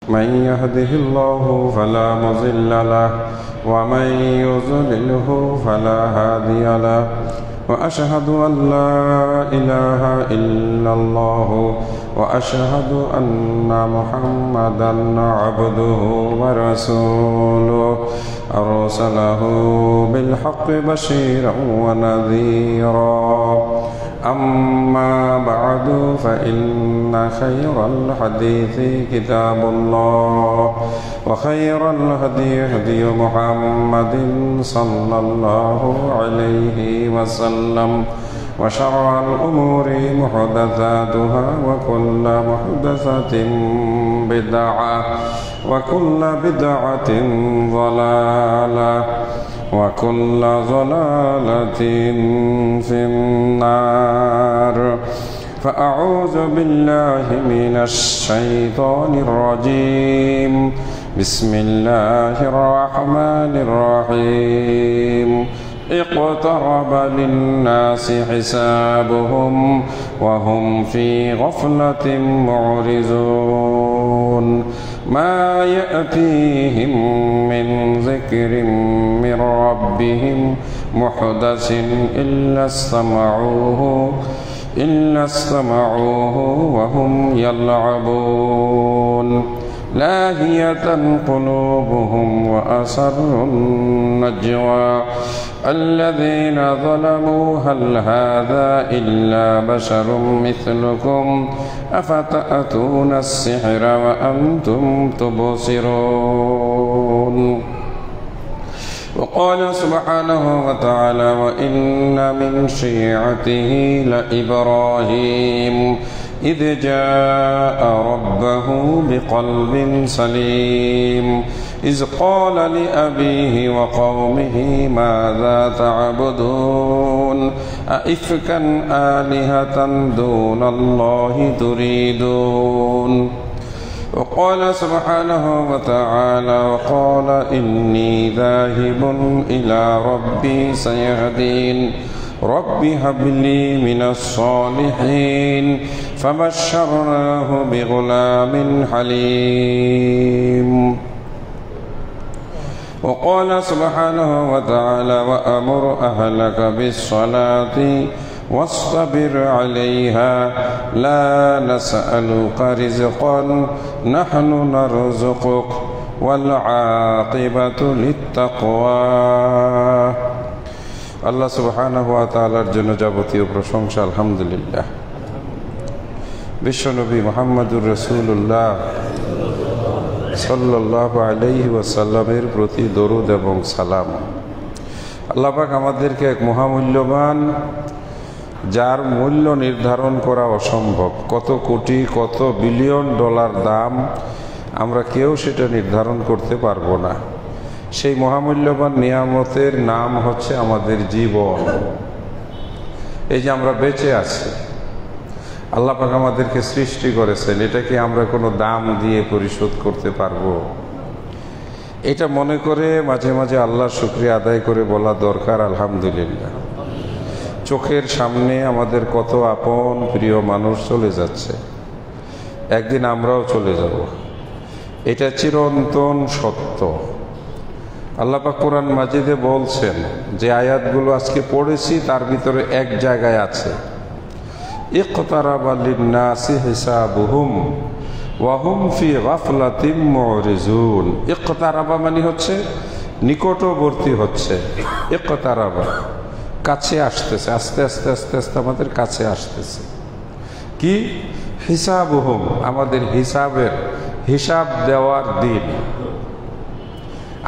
من يهده الله فلا مضل له ومن يضلله فلا هادي له وأشهد أن لا إله إلا الله وأشهد أن محمدا عبده ورسوله أرسله بالحق بشيرا ونذيرا أما بعد فإن خير الحديث كتاب الله وخير الهدي هدي محمد صلى الله عليه وسلم وشر الأمور محدثاتها وكل محدثة بدعة وكل بدعة ضلالة وكل ضلالة في النار فأعوذ بالله من الشيطان الرجيم بسم الله الرحمن الرحيم اقترب للناس حسابهم وهم في غفلة معرضون ما يأتيهم من ذكر من ربهم محدث إلا استمعوه وهم يلعبون لاهية قلوبهم وأسروا النجوى الذين ظلموا هل هذا إلا بشر مثلكم أفتأتون السحر وأنتم تبصرون وقال سبحانه وتعالى وإن من شيعته لإبراهيم إذ جاء ربه بقلب سليم إذ قال لأبيه وقومه ماذا تعبدون أئفكا آلهة دون الله تريدون وقال سبحانه وتعالى وقال إني ذاهب إلى ربي سيهدين رب هب لي من الصالحين فبشرناه بغلام حليم وقال سبحانه وتعالى وأمر أهلك بالصلاة واصطبر عليها لا نسألك رزقا نحن نرزقك والعاقبة للتقوى আল্লাহ সুবহানাহু ওয়া তাআলার জন্য যাবতীয় প্রশংসা আলহামদুলিল্লাহ। বিশ্বনবী মুহাম্মদুর রাসূলুল্লাহ সাল্লাল্লাহু আলাইহি ওয়াসাল্লামের প্রতি দরুদ এবং সালাম। আল্লাহ পাক আমাদেরকে এক মহামূল্যবান, যার মূল্য নির্ধারণ করা অসম্ভব, কত কোটি কত বিলিয়ন ডলার দাম, আমরা কেউ সেটা নির্ধারণ করতে পারবো না। সেই মহামূল্যবান নিয়ামতের নাম হচ্ছে আমাদের জীবন। এই যে আমরা বেঁচে আছি, আল্লাহ পাক আমাদেরকে সৃষ্টি করেছেন, এটা কি আমরা কোনো দাম দিয়ে পরিশোধ করতে পারবো? এটা মনে করে মাঝে মাঝে আল্লাহর শুকরিয়া আদায় করে বলা দরকার আলহামদুলিল্লাহ। চোখের সামনে আমাদের কত আপন প্রিয় মানুষ চলে যাচ্ছে, একদিন আমরাও চলে যাব, এটা চিরন্তন সত্য। আল্লাহ পাক কোরআন মাজিদে বলছেন, যে আয়াতগুলো আজকে পড়েছি তার ভিতরে এক জায়গায় আছে ইকতারাবা লিন্নাসি হিসাবুহুম ওয়া হুম ফি গাফলাতিন মুরিজুন। ইকতারাবা মানে হচ্ছে নিকটবর্তী হচ্ছে, ইকতারাবা কাছে আসতেছে, আস্তে আস্তে আস্তে আস্তে আমাদের কাছে আসতেছে। কি হিসাবুহুম, আমাদের হিসাব দেওয়ার দিন।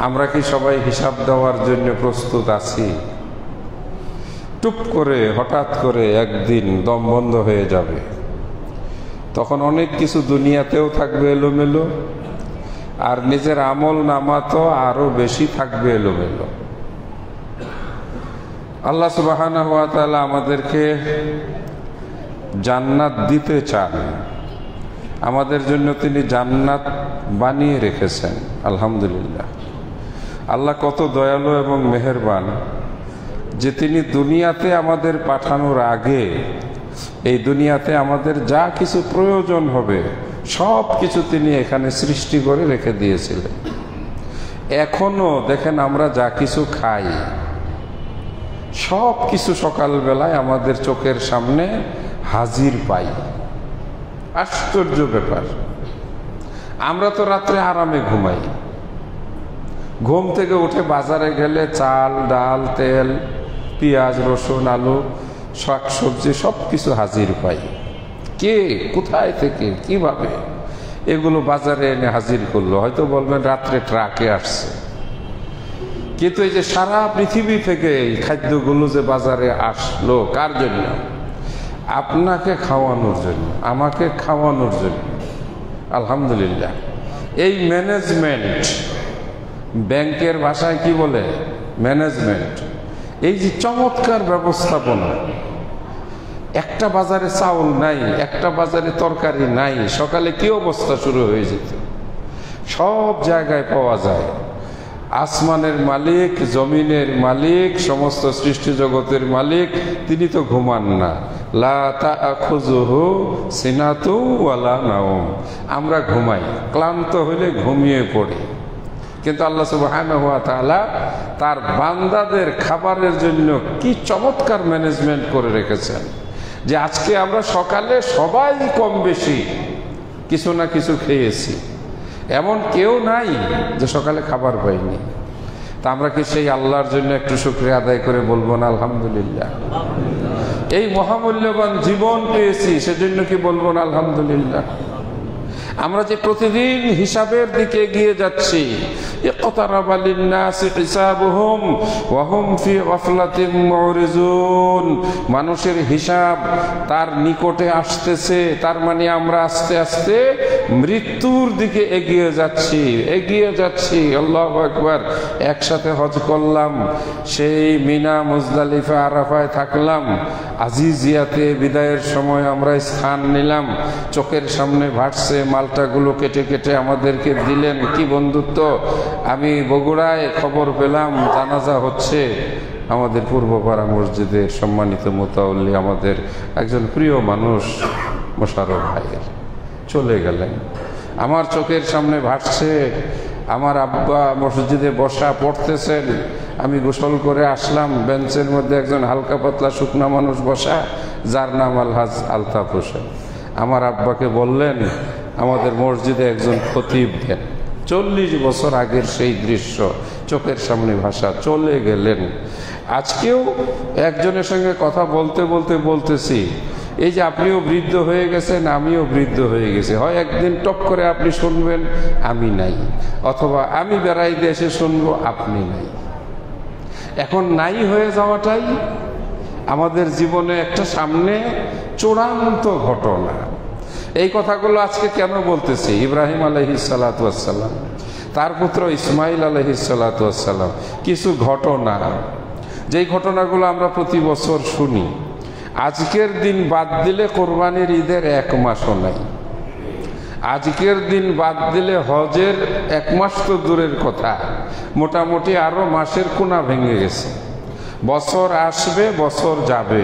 আমরা কি সবাই হিসাব দেওয়ার জন্য প্রস্তুত আছি? টুপ করে হঠাৎ করে একদিন দম বন্ধ হয়ে যাবে, তখন অনেক কিছু দুনিয়াতেও থাকবে এলোমেলো, আর নিজের আমল নামা তো আরো বেশি থাকবে এলোমেলো। আল্লাহ সুবহানাহু ওয়া তাআলা আমাদেরকে জান্নাত দিতে চান, আমাদের জন্য তিনি জান্নাত বানিয়ে রেখেছেন আলহামদুলিল্লাহ। আল্লাহ কত দয়ালু এবং মেহেরবান যে তিনি দুনিয়াতে আমাদের পাঠানোর আগে এই দুনিয়াতে আমাদের যা কিছু প্রয়োজন হবে সব কিছু তিনি এখানে সৃষ্টি করে রেখে দিয়েছিলেন। এখনো দেখেন আমরা যা কিছু খাই সব কিছু সকালবেলায় আমাদের চোখের সামনে হাজির পাই। আশ্চর্য ব্যাপার। আমরা তো রাত্রে আরামে ঘুমাই, ঘুম থেকে উঠে বাজারে গেলে চাল ডাল তেল পেঁয়াজ রসুন আলু শাক সবজি সব কিছু হাজির পাই। কে কোথায় থেকে কিভাবে এগুলো বাজারে এনে হাজির করলো? হয়তো বলবেন রাত্রে ট্রাকে আসছে, কিন্তু এই যে সারা পৃথিবী থেকে এই খাদ্যগুলো যে বাজারে আসলো কার জন্য? আপনাকে খাওয়ানোর জন্য, আমাকে খাওয়ানোর জন্য। আলহামদুলিল্লাহ। এই ম্যানেজমেন্ট, ব্যাংকের ভাষায় কি বলে ম্যানেজমেন্ট, এই যে চমৎকার ব্যবস্থাপনা। একটা বাজারে চাউল নাই, একটা বাজারে তরকারি নাই, সকালে কি অবস্থা শুরু হয়ে যেত। সব জায়গায় পাওয়া যায়। আসমানের মালিক, জমিনের মালিক, সমস্ত সৃষ্টি জগতের মালিক, তিনি তো ঘুমান না। লা তাখুযুহু সিনাতুন ওয়ালা নাওম। আমরা ঘুমাই, ক্লান্ত হলে ঘুমিয়ে পড়ি, কিন্তু আল্লাহ সুবহানাহু ওয়া তাআলা তার বান্দাদের খাবারের জন্য কি চমৎকার ম্যানেজমেন্ট করে রেখেছেন যে আজকে আমরা সকালে সবাই কম বেশি কিছু না কিছু খেয়েছি। এমন কেউ নাই যে সকালে খাবার পাইনি। তা আমরা কি সেই আল্লাহর জন্য একটু শুকরিয়া আদায় করে বলবো না আলহামদুলিল্লাহ? এই মহামূল্যবান জীবন পেয়েছি সেজন্য কি বলবো না আলহামদুলিল্লাহ? আমরা যে প্রতিদিন হিসাবের দিকে এগিয়ে যাচ্ছি, ইকতারাবা লিন-নাসি হিসাবুহুম ওয়া হুম ফি গাফলাতিন মুরিজুন। মানুষের হিসাব তার নিকটে আসতেছে, তার মানে আমরা আস্তে আস্তে মৃত্যুর দিকে এগিয়ে যাচ্ছি। আল্লাহু আকবার। একসাথে হজ করলাম, সেই মিনা মুজদালিফা আরাফায় থাকলাম, আজিজিয়াতে বিদায়ের সময় আমরা স্থান নিলাম, চোখের সামনে ভাসছে মালটাগুলো কেটে কেটে আমাদেরকে দিলেন। কি বন্ধুত্ব! আমি বগুড়ায় খবর পেলাম জানাজা হচ্ছে আমাদের পূর্বপাড়া মসজিদের সম্মানিত মুতাওয়াল্লি, আমাদের একজন প্রিয় মানুষ মোশাররফ ভাইয়ের চলে গেলেন। আমার চোখের সামনে ভাসছে, আমার আব্বা মসজিদে বসা পড়তেছেন, আমি গোসল করে আসলাম, বেঞ্চের মধ্যে একজন হালকা পাতলা শুকনা মানুষ বসা, যার নাম আলহাজ আলতাফ হোসেন। আমার আব্বাকে বললেন আমাদের মসজিদে একজন খতিব দেন। 40 বছর আগের সেই দৃশ্য চোখের সামনে ভাষা, চলে গেলেন। আজকেও একজনের সঙ্গে কথা বলতে বলতে বলতেছি, এই যে আপনিও বৃদ্ধ হয়ে গেছেন, আমিও বৃদ্ধ হয়ে গেছি। হয় একদিন টপ করে আপনি শুনবেন আমি নাই, অথবা আমি বেড়াইতে এসে শুনবো আপনি নাই। এখন নাই হয়ে যাওয়াটাই আমাদের জীবনে একটা সামনে চূড়ান্ত ঘটনা। এই কথাগুলো আজকে কেন বলতেছি? ইব্রাহিম আলাইহিস সালাতু ওয়াস সালাম, তার পুত্র ইসমাইল আলাইহিস সালাতু ওয়াস সালাম, কিছু ঘটনা, যেই ঘটনাগুলো আমরা প্রতি বছর শুনি। আজকের দিন বাদ দিলে কোরবানির ঈদের 1 মাসও নাই। আজকের দিন বাদ দিলে হজের 1 মাস তো দূরের কথা, মোটামুটি আরো মাসের কোনা ভেঙে গেছে। বছর আসবে, বছর যাবে,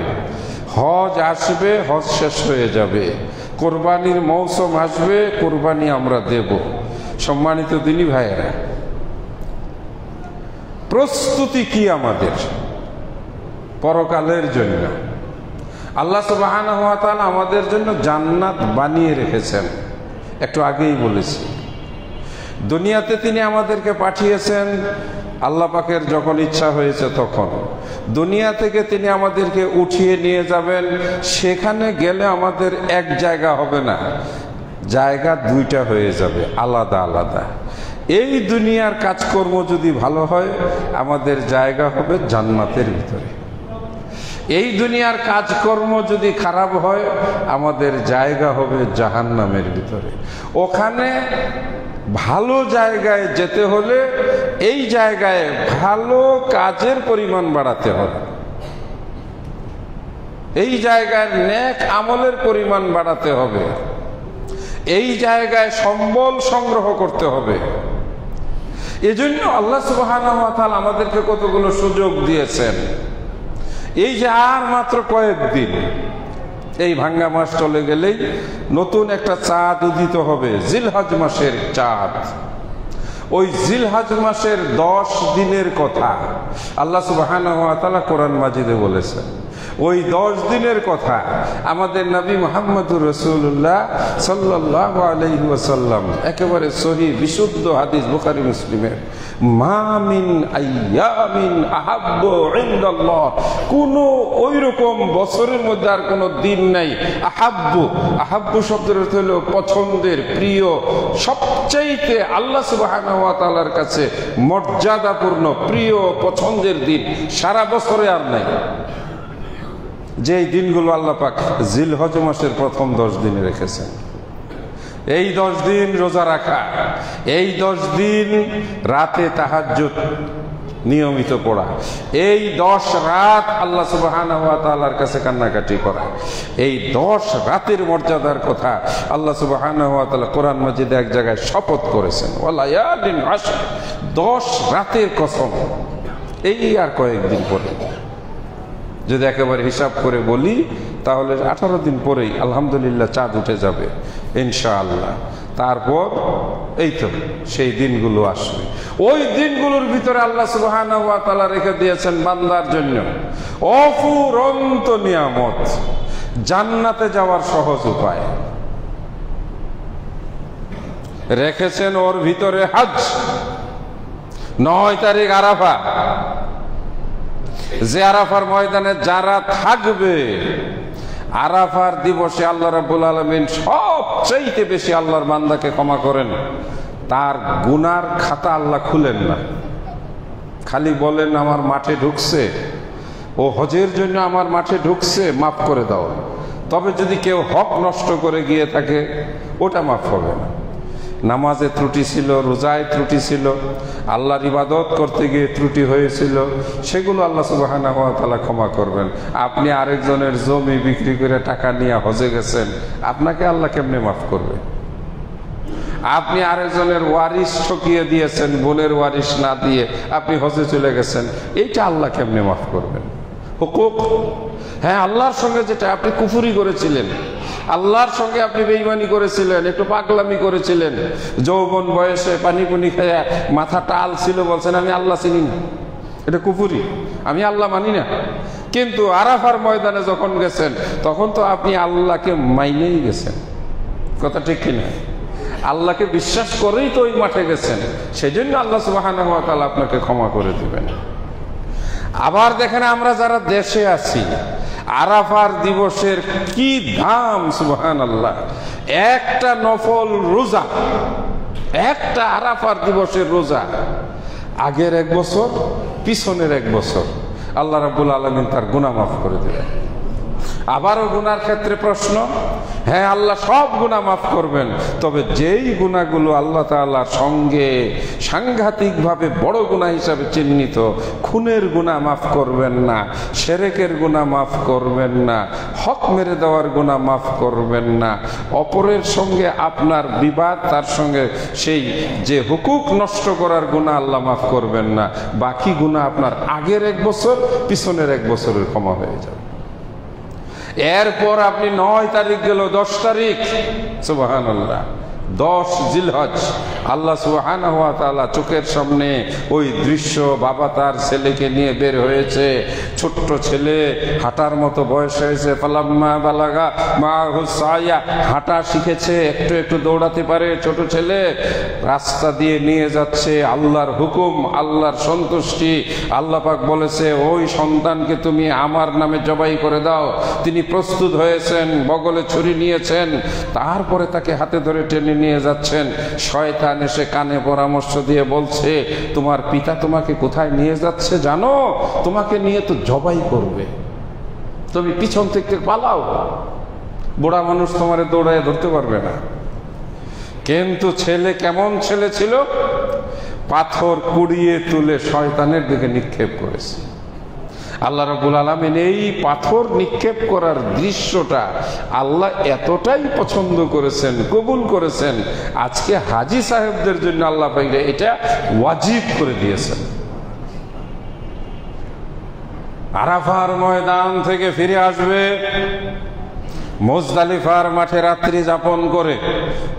হজ আসবে, হজ শেষ হয়ে যাবে, কোরবানির মৌসুম আসবে, কোরবানি আমরা দেব। সম্মানিত দিনী ভাইয়েরা, প্রস্তুতি কি আমাদের পরকালের জন্য? আল্লাহ সুবহানাহু ওয়া তাআলা আমাদের জন্য জান্নাত বানিয়ে রেখেছেন। একটু আগেই বলেছি, দুনিয়াতে তিনি আমাদেরকে পাঠিয়েছেন আল্লাহ পাকের যখন ইচ্ছা হয়েছে তখন। দুনিয়া থেকে তিনি আমাদেরকে উঠিয়ে নিয়ে যাবেন, সেখানে গেলে আমাদের এক জায়গা হবে না, জায়গা 2টা হয়ে যাবে, আলাদা আলাদা। এই দুনিয়ার কাজকর্ম যদি ভালো হয় আমাদের জায়গা হবে জান্নাতের ভিতরে। এই দুনিয়ার কাজকর্ম যদি খারাপ হয় আমাদের জায়গা হবে জাহান্নামের ভিতরে। ওখানে ভালো জায়গায় যেতে হলে এই জায়গায় ভালো কাজের পরিমাণ বাড়াতে হবে, এই জায়গায় নেক আমলের পরিমাণ বাড়াতে হবে, এই জায়গায় সম্বল সংগ্রহ করতে হবে। এজন্য আল্লাহ সুবহানাহু ওয়া তাআলা আমাদেরকে কতগুলো সুযোগ দিয়েছেন। এই যে আর মাত্র কয়েকদিন, এই ভাঙ্গা মাস চলে গেলেই নতুন একটা চাঁদ উদিত হবে, জিলহজ মাসের চাঁদ। ওই জিলহজ মাসের 10 দিনের কথা আল্লাহ সুবহানাহু ওয়া তাআলা কোরআন মাজিদে বলেছেন। ওই 10 দিনের কথা আমাদের নবী মুহাম্মদুর রাসূলুল্লাহ সাল্লাল্লাহু আলাইহি ওয়াসাল্লাম একেবারে সহিহ বিশুদ্ধ হাদিস বুখারী মুসলিমের, মা মিন আইয়ামিন আহাব্বু ইনদাল্লাহ, কোন ওই রকম বছরের মধ্যে আর কোন দিন নাই। আহাব্বু, আহাব্বু শব্দের অর্থ হলো পছন্দের, প্রিয়, সবচাইতে আল্লাহ সুবহানাহু ওয়া তাআলার কাছে মর্যাদাপূর্ণ, প্রিয়, পছন্দের দিন সারা বছরে আর নাই। যে দিনগুলো আল্লাহ পাক জিলহজ মাসের প্রথম 10 দিনে রেখেছেন। এই 10 দিন রোজা রাখা, এই 10 দিন রাতে তাহাজ্জুদ নিয়মিত পড়া, এই 10 রাত আল্লাহ সুবহানাহু ওয়া তাআলার কাছে কান্নাকাটি করা, এই 10 রাতের মর্যাদার কথা আল্লাহ সুবহানাহু ওয়া তাআলা কোরআন মাজিদে এক জায়গায় শপথ করেছেন, ওয়ালায়ালিন আশর, 10 রাতের কসম। এই আর কয়েকদিন পরে যদি একেবারে হিসাব করে বলি তাহলে 18 দিন পরেই আলহামদুলিল্লাহ চাঁদ উঠে যাবে ইনশাআল্লাহ। তারপর এই তো সেই দিনগুলো আসবে। ওই দিনগুলোর ভিতরে আল্লাহ সুবহানাহু ওয়া তাআলা রেখে দিয়েছেন বান্দার জন্য অফুরন্ত নিয়ামত, জান্নাতে যাওয়ার সহজ উপায় রেখেছেন। ওর ভিতরে হজ, 9 তারিখ আরাফা, যে আরাফার ময়দানে যারা থাকবে, আরাফার দিবসে আল্লাহ রাব্বুল আলামিন সবচেয়ে বেশি আল্লাহর বান্দাকে ক্ষমা করেন। তার গুনার খাতা আল্লাহ খুলেন না, খালি বলেন আমার মাঠে ঢুকছে, ও হজের জন্য আমার মাঠে ঢুকছে, মাফ করে দাও। তবে যদি কেউ হক নষ্ট করে গিয়ে থাকে ওটা মাফ হবে না। নামাজে ত্রুটি ছিল, রোজায় ত্রুটি ছিল, আল্লাহর ইবাদত করতে গিয়ে ত্রুটি হয়েছিল, সেগুলো আল্লাহ সুবহানাহু ওয়া তাআলা ক্ষমা করবেন। আপনি আরেকজনের জমি বিক্রি করে টাকা নিয়ে হজে গেছেন, আপনাকে আল্লাহ কেমনে মাফ করবে? আপনি আরেকজনের ওয়ারিশ ঠকিয়ে দিয়েছেন, বোনের ওয়ারিশ না দিয়ে আপনি হজে চলে গেছেন, এইটা আল্লাহ কেমনে মাফ করবেন? হুকুক, হ্যাঁ, আল্লাহর সঙ্গে যেটা আপনি কুফরি করেছিলেন, আল্লাহর সঙ্গে আপনি বেঈমানি করেছিলেন, একটু পাগলামি করেছিলেন, যৌবন বয়সে পানি পুনি খেয়ে মাথা টাল ছিল, বলছেন আমি আল্লাহ চিনি না, এটা কুফরি, আমি আল্লাহ মানি না। কিন্তু আরাফার ময়দানে যখন গেছেন তখন তো আপনি আল্লাহকে মাইনেই গেছেন, কথা ঠিক কিনা? আল্লাহকে বিশ্বাস করেই তো ওই মাঠে গেছেন, সেই জন্য আল্লাহ সুবহানাহু ওয়া তাআলা আপনাকে ক্ষমা করে দিবেন। আবার দেখেন, আমরা যারা দেশে আছি, আরাফার দিবসের কি দাম, সুবহানাল্লাহ। একটা নফল রোজা, একটা আরাফার দিবসের রোজা, আগের 1 বছর, পিছনের 1 বছর আল্লাহ রাব্বুল আলামিন তার গুনাহ মাফ করে দিলেন। আবারও গুনার ক্ষেত্রে প্রশ্ন, হ্যাঁ, আল্লাহ সব গুনাহ মাফ করবেন, তবে যেই গুনাহগুলো আল্লাহ তাআলার সঙ্গে সাংঘাতিকভাবে বড় গুনাহ হিসাবে চিহ্নিত, খুনের গুনাহ মাফ করবেন না, শিরকের গুনাহ মাফ করবেন না, হক মেরে দেওয়ার গুনাহ মাফ করবেন না, অপরের সঙ্গে আপনার বিবাদ, তার সঙ্গে সেই যে হুকুক নষ্ট করার গুনাহ আল্লাহ মাফ করবেন না। বাকি গুনাহ আপনার আগের 1 বছর, পিছনের 1 বছরের ক্ষমা হয়ে যাবে। এরপর আপনি 9 তারিখ গেল, 10 তারিখ, সুবহানাল্লাহ, 10 জিলহজ, আল্লাহ সুবহানাহু ওয়া তাআলা চোখের সামনে ওই দৃশ্য, বাবা তার ছেলেকে নিয়ে বের হয়েছে, ছোট্ট ছেলে, হাঁটার মতো বয়স হয়েছে, ফালাম্মা বালাগা মাহু সায়া, হাঁটা শিখেছে, একটু একটু দৌড়াতে পারে ছোট ছেলে, রাস্তা দিয়ে নিয়ে যাচ্ছে, আল্লাহর হুকুম, আল্লাহর সন্তুষ্টি। আল্লাহ পাক বলেছে ওই সন্তানকে তুমি আমার নামে জবাই করে দাও। তিনি প্রস্তুত হয়েছেন, বগলে ছুরি নিয়েছেন, তারপরে তাকে হাতে ধরে টেনে নিয়ে যাচ্ছেন। শয়তান এসে কানে পরামর্শ দিয়ে বলছে, তোমার পিতা তোমাকে কোথায় নিয়ে যাচ্ছে জানো? তোমাকে নিয়ে তো জবাই করবে, তুমি পিছন থেকে পালাও, বুড়া মানুষ তোমারে দৌড়ায় ধরতে পারবে না। কিন্তু ছেলে কেমন ছেলে ছিল? পাথর কুড়িয়ে তুলে শয়তানের দিকে নিক্ষেপ করেছে। আল্লাহ রাব্বুল আলামিন এই পাথর নিক্ষেপ করার দৃশ্যটা আল্লাহ এতটাই পছন্দ করেছেন, কবুল করেছেন, আজকে হাজী সাহেবদের জন্য আল্লাহ পাক এটা ওয়াজিব করে দিয়েছেন। আরাফার ময়দান থেকে ফিরে আসবে, মুজদালিফার মাঠে রাত্রি যাপন করে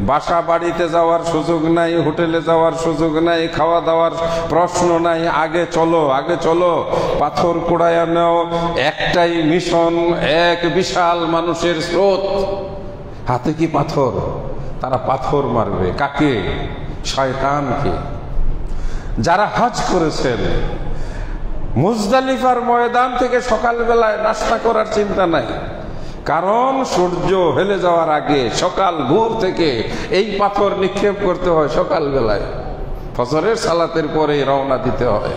বাসা বাড়িতে যাওয়ার সুযোগ নাই, হোটেলে যাওয়ার সুযোগ নাই, খাওয়া দাওয়ার প্রশ্ন নাই। আগে চলো, আগে চলো, পাথর কুড়াইয়া নাও। একটাই মিশন, এক বিশাল মানুষের স্রোত, হাতে কি পাথর, তারা পাথর মারবে। কাকে? শয়তানকে। যারা হজ করেছেন মুজদালিফার ময়দান থেকে সকালবেলায় নাস্তা করার চিন্তা নাই, কারণ সূর্য হেলে যাওয়ার আগে সকাল ভোর থেকে এই পাথর নিক্ষেপ করতে হয়। সকালবেলায় ফজরের সালাতের পরে রওনা দিতে হয়।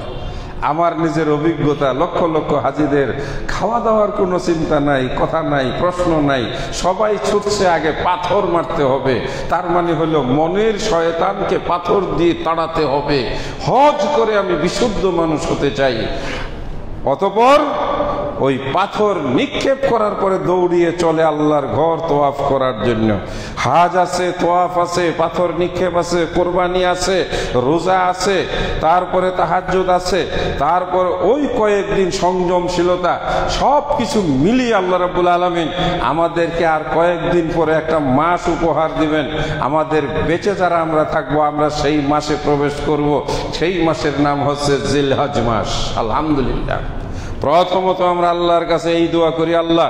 আমার নিজের অভিজ্ঞতা, লক্ষ লক্ষ হাজিদের খাওয়া দাওয়ার কোনো চিন্তা নাই, কথা নাই, প্রশ্ন নাই, সবাই ছুটছে আগে পাথর মারতে হবে। তার মানে হলো মনের শয়তানকে পাথর দিয়ে তাড়াতে হবে। হজ করে আমি বিশুদ্ধ মানুষ হতে চাই। অতঃপর ওই পাথর নিক্ষেপ করার পরে দৌড়িয়ে চলে আল্লাহর ঘর তোয়াফ করার জন্য। হাজ আছে, তোয়াফ আছে, পাথর নিক্ষেপ আছে, কোরবানি আছে, রোজা আছে, তারপরে তাহাজ্জুদ আছে, তারপর ওই কয়েকদিন সংযমশীলতা, সব কিছু মিলিয়ে আল্লাহ রাব্বুল আলামিন আমাদেরকে আর কয়েকদিন পরে একটা মাস উপহার দিবেন। আমাদের বেঁচে যারা আমরা থাকবো, আমরা সেই মাসে প্রবেশ করব। সেই মাসের নাম হচ্ছে জিলহজ মাস। আলহামদুলিল্লাহ। প্রথমত আমরা আল্লাহর কাছে এই দোয়া করি, আল্লাহ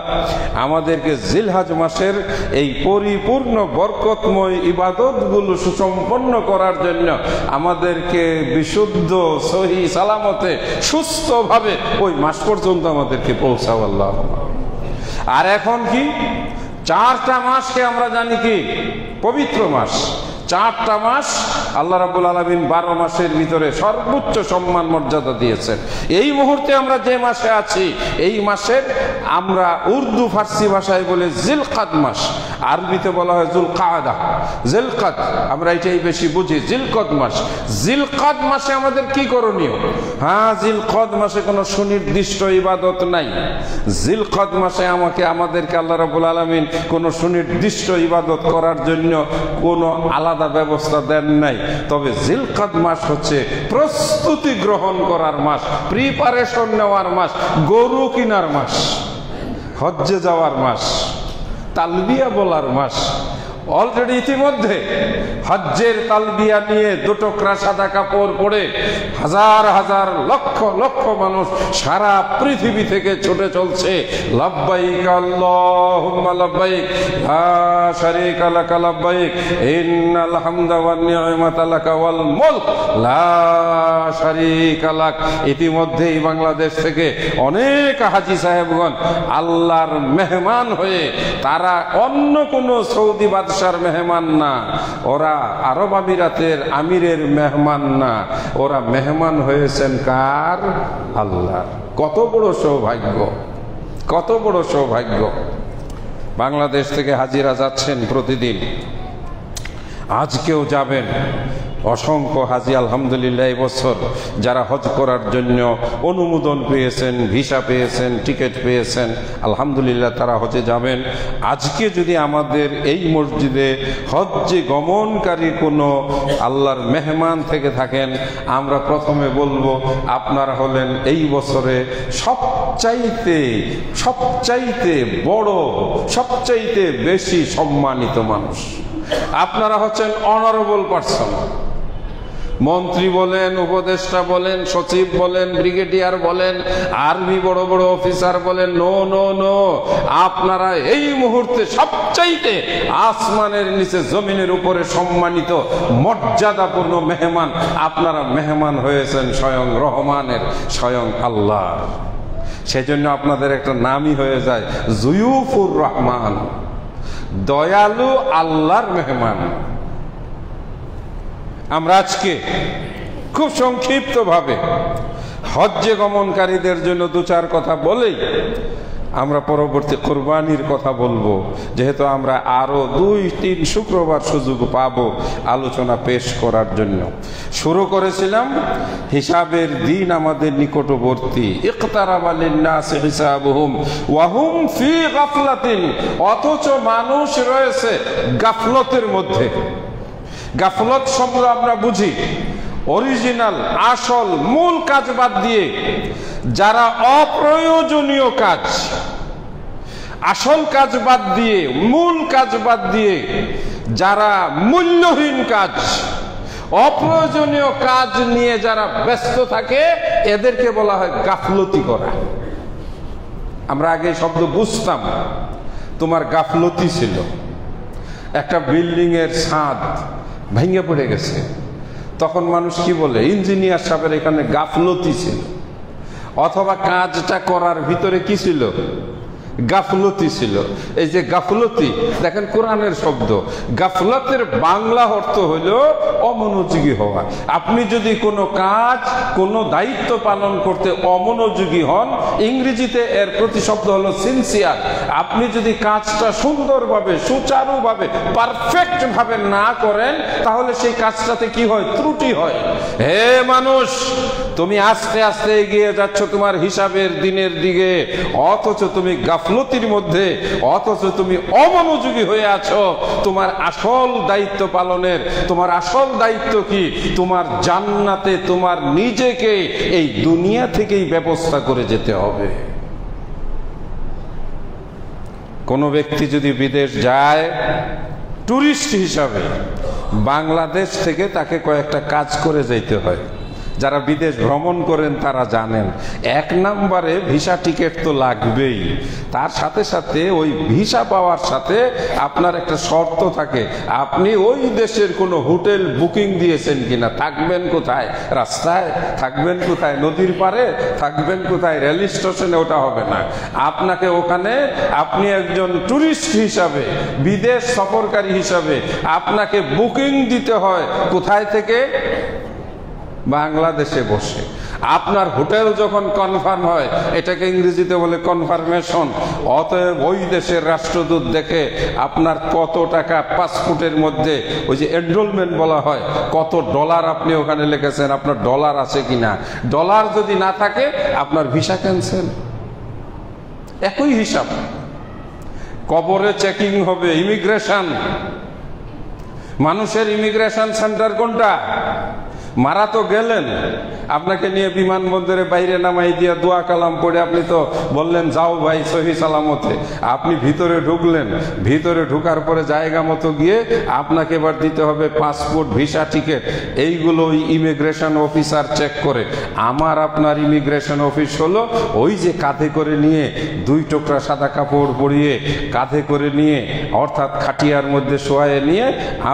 আমাদেরকে জিলহজ মাসের এই পরিপূর্ণ বরকতময় ইবাদতগুলো সুসম্পন্ন করার জন্য আমাদেরকে বিশুদ্ধ সহি সালামতে সুস্থভাবে ওই মাস পর্যন্ত আমাদেরকে পৌঁছাও আল্লাহ। আর এখন কি, 4টা মাসকে আমরা জানি কি পবিত্র মাস। 4টা মাস আল্লাহ রাব্বুল আলামিন 12 মাসের ভিতরে সর্বোচ্চ সম্মান মর্যাদা দিয়েছেন। এই মুহূর্তে আমরা যে মাসে আছি, এই মাসের আমরা উর্দু ফার্সি ভাষায় বলে জিলকাদ মাস, আরবিতে বলা হয় জুলকাদা, জিলকাদ, আমরা এটাই বেশি বুঝি। জিলকদ মাস, জিলকাদ মাসে আমাদের কি করণীয়? হ্যাঁ, জিলকদ মাসে কোনো সুনির্দিষ্ট ইবাদত নাই। জিলকদ মাসে আমাদেরকে আল্লাহ রাব্বুল আলামিন কোনো সুনির্দিষ্ট ইবাদত করার জন্য কোনো আলাদা ব্যবস্থা দেন নাই। তবে জিলকাদ মাস হচ্ছে প্রস্তুতি গ্রহণ করার মাস, প্রিপারেশন নেওয়ার মাস, গরু কিনার মাস, হজ্জে যাওয়ার মাস, তালবিয়া বলার মাস। অলরেডি ইতিমধ্যে হজ্জের তালবিয়া নিয়ে 2 টুকরা সাদা কাপড় পরে হাজার হাজার লক্ষ লক্ষ মানুষ সারা পৃথিবী থেকে ছুটে চলছে। লাব্বাইক আল্লাহুম্মা লাব্বাইক লা শারীকা লাকা লাব্বাইক ইন্নাল হামদা ওয়ান নি'মাতা লাকা ওয়াল মুলক লা শারীকা লাক। ইতিমধ্যেই বাংলাদেশ থেকে অনেক হাজী সাহেবগণ আল্লাহর মেহমান হয়ে, তারা অন্য কোনো সৌদি বাদশার মেহমান না, ওরা আরব আমিরাতের আমিরের মেহমান না, ওরা মেহমান হয়েছেন কার? আল্লাহর। কত বড় সৌভাগ্য, কত বড় সৌভাগ্য। বাংলাদেশ থেকে হাজিরা যাচ্ছেন প্রতিদিন, আজকেও যাবেন অসংখ্য হাজি। আলহামদুলিল্লাহ, এবছর যারা হজ করার জন্য অনুমোদন পেয়েছেন, ভিসা পেয়েছেন, টিকিট পেয়েছেন, আলহামদুলিল্লাহ তারা হজে যাবেন। আজকে যদি আমাদের এই মসজিদে হজ্জে গমনকারী কোনো আল্লাহর মেহমান থেকে থাকেন, আমরা প্রথমে বলবো আপনারা হলেন এই বছরে সবচাইতে বড়, সবচাইতে বেশি সম্মানিত মানুষ। আপনারা হচ্ছেন অনারেবল পারসন। মন্ত্রী বলেন, উপদেষ্টা বলেন, সচিব বলেন, ব্রিগেডিয়ার বলেন, আর্মি বড় বড় অফিসার বলেন, নো নো নো, আপনারা এই মুহূর্তে সবচাইতে আসমানের নিচে জমিনের উপরে সম্মানিত মর্যাদাপূর্ণ মেহমান। আপনারা মেহমান হয়েছেন স্বয়ং রহমানের, স্বয়ং আল্লাহ। সেজন্য আপনাদের একটা নামই হয়ে যায় জুয়ুফুর রহমান, দয়ালু আল্লাহর মেহমান। আমরা আজকে খুব সংক্ষিপ্তভাবে হজ্জে গমনকারীদের জন্য 2-4 কথা বলেই আমরা পরবর্তী কোরবানির কথা বলবো, যেহেতু আমরা আরো 2-3 শুক্রবার সুযোগ পাবো আলোচনা পেশ করার জন্য। শুরু করেছিলাম হিসাবের দিন আমাদের নিকটবর্তী, ইকতারাবা লিন-নাসি হিসাবুহুম ওয়া হুম ফি গাফলাতিন, অথচ মানুষ রয়েছে গাফলতের মধ্যে। গাফলত শব্দ আমরা বুঝি অরিজিনাল, আসল, মূল কাজ বাদ দিয়ে যারা অপ্রয়োজনীয় কাজ, আসল কাজ বাদ দিয়ে, মূল কাজ বাদ দিয়ে যারা মূল্যহীন কাজ, অপ্রয়োজনীয় কাজ নিয়ে যারা ব্যস্ত থাকে, এদেরকে বলা হয় গাফলতি করা। আমরা আগে শব্দ বুঝতাম, তোমার গাফলতি ছিল। একটা বিল্ডিং এর ছাদ ভেঙে পড়ে গেছে, তখন মানুষ কি বলে, ইঞ্জিনিয়ার সাহেবের এখানে গাফলতি ছিল। অথবা কাজটা করার ভিতরে কি ছিল, গাফলতি ছিল। এই যে গাফলতি, দেখেন কোরআনের শব্দ, গাফলতের বাংলা অর্থ হলো অমনোযোগী হওয়া। আপনি যদি কোনো কাজ, কোনো দায়িত্ব পালন করতে অমনোযোগী হন, ইংরেজিতে এর প্রতিশব্দ হলো সিনসিয়ার। আপনি যদি কাজটা সুন্দরভাবে, সুচারুভাবে, পারফেক্ট ভাবে না করেন, তাহলে সেই কাজটাতে কি হয়, ত্রুটি হয়। হে মানুষ, তুমি আস্তে আস্তে এগিয়ে যাচ্ছ তোমার হিসাবের দিনের দিকে, অথচ তুমি গাফলতির মধ্যে, অথচ তুমি অমনোযোগী হয়ে আছো তোমার আসল দায়িত্ব পালনের। তোমার আসল দায়িত্ব কি, তোমার জান্নাতে তোমার নিজেকে এই দুনিয়া থেকেই ব্যবস্থা করে যেতে হবে। কোনো ব্যক্তি যদি বিদেশ যায় টুরিস্ট হিসাবে, বাংলাদেশ থেকে তাকে কয়েকটা কাজ করে যেতে হয়। যারা বিদেশ ভ্রমণ করেন তারা জানেন, এক নম্বরে ভিসা টিকিট তো লাগবেই, তার সাথে সাথে ওই ভিসা পাওয়ার সাথে আপনার একটা শর্ত থাকে, আপনি ওই দেশের কোনো হোটেল বুকিং দিয়েছেন কিনা, থাকবেন কোথায়, রাস্তায় থাকবেন কোথায়, নদীর পাড়ে থাকবেন কোথায়, রেল স্টেশনে, ওটা হবে না। আপনাকে ওখানে, আপনি একজন টুরিস্ট হিসাবে, বিদেশ সফরকারী হিসাবে আপনাকে বুকিং দিতে হয় কোথায় থেকে, বাংলাদেশে বসে। আপনার হোটেল যখন কনফার্ম হয়, এটাকে ইংরেজিতে বলে কনফার্মেশন। অতএব ওই দেশের রাষ্ট্রদূত দেখে আপনার কত টাকা পাসপোর্টের মধ্যে, ওই যে এনরোলমেন্ট বলা হয়, কত ডলার আপনি ওখানে লিখেছেন, আপনার ডলার আছে কিনা। ডলার যদি না থাকে আপনার ভিসা ক্যান্সেল। একই হিসাব। কবরে চেকিং হবে, ইমিগ্রেশন। মানুষের ইমিগ্রেশন সেন্টার কোনটা? মারা তো গেলেন, আপনাকে নিয়ে বিমানবন্দরে বাইরে নামাই দিয়ে দোয়া কালাম পড়ে আপনি তো বললেন যাও ভাই সহি সালামতে, আপনি ভিতরে ঢুকলেন। ভিতরে ঢুকার পরে জায়গা মতো গিয়ে আপনাকে এবার দিতে হবে পাসপোর্ট, ভিসা, টিকিট। এইগুলো ওই ইমিগ্রেশন অফিসার চেক করে। আমার আপনার ইমিগ্রেশন অফিস হলো ওই যে কাঁধে করে নিয়ে, দুই টুকরা সাদা কাপড় পরিয়ে কাঁধে করে নিয়ে, অর্থাৎ খাটিয়ার মধ্যে শোয়ায়ে নিয়ে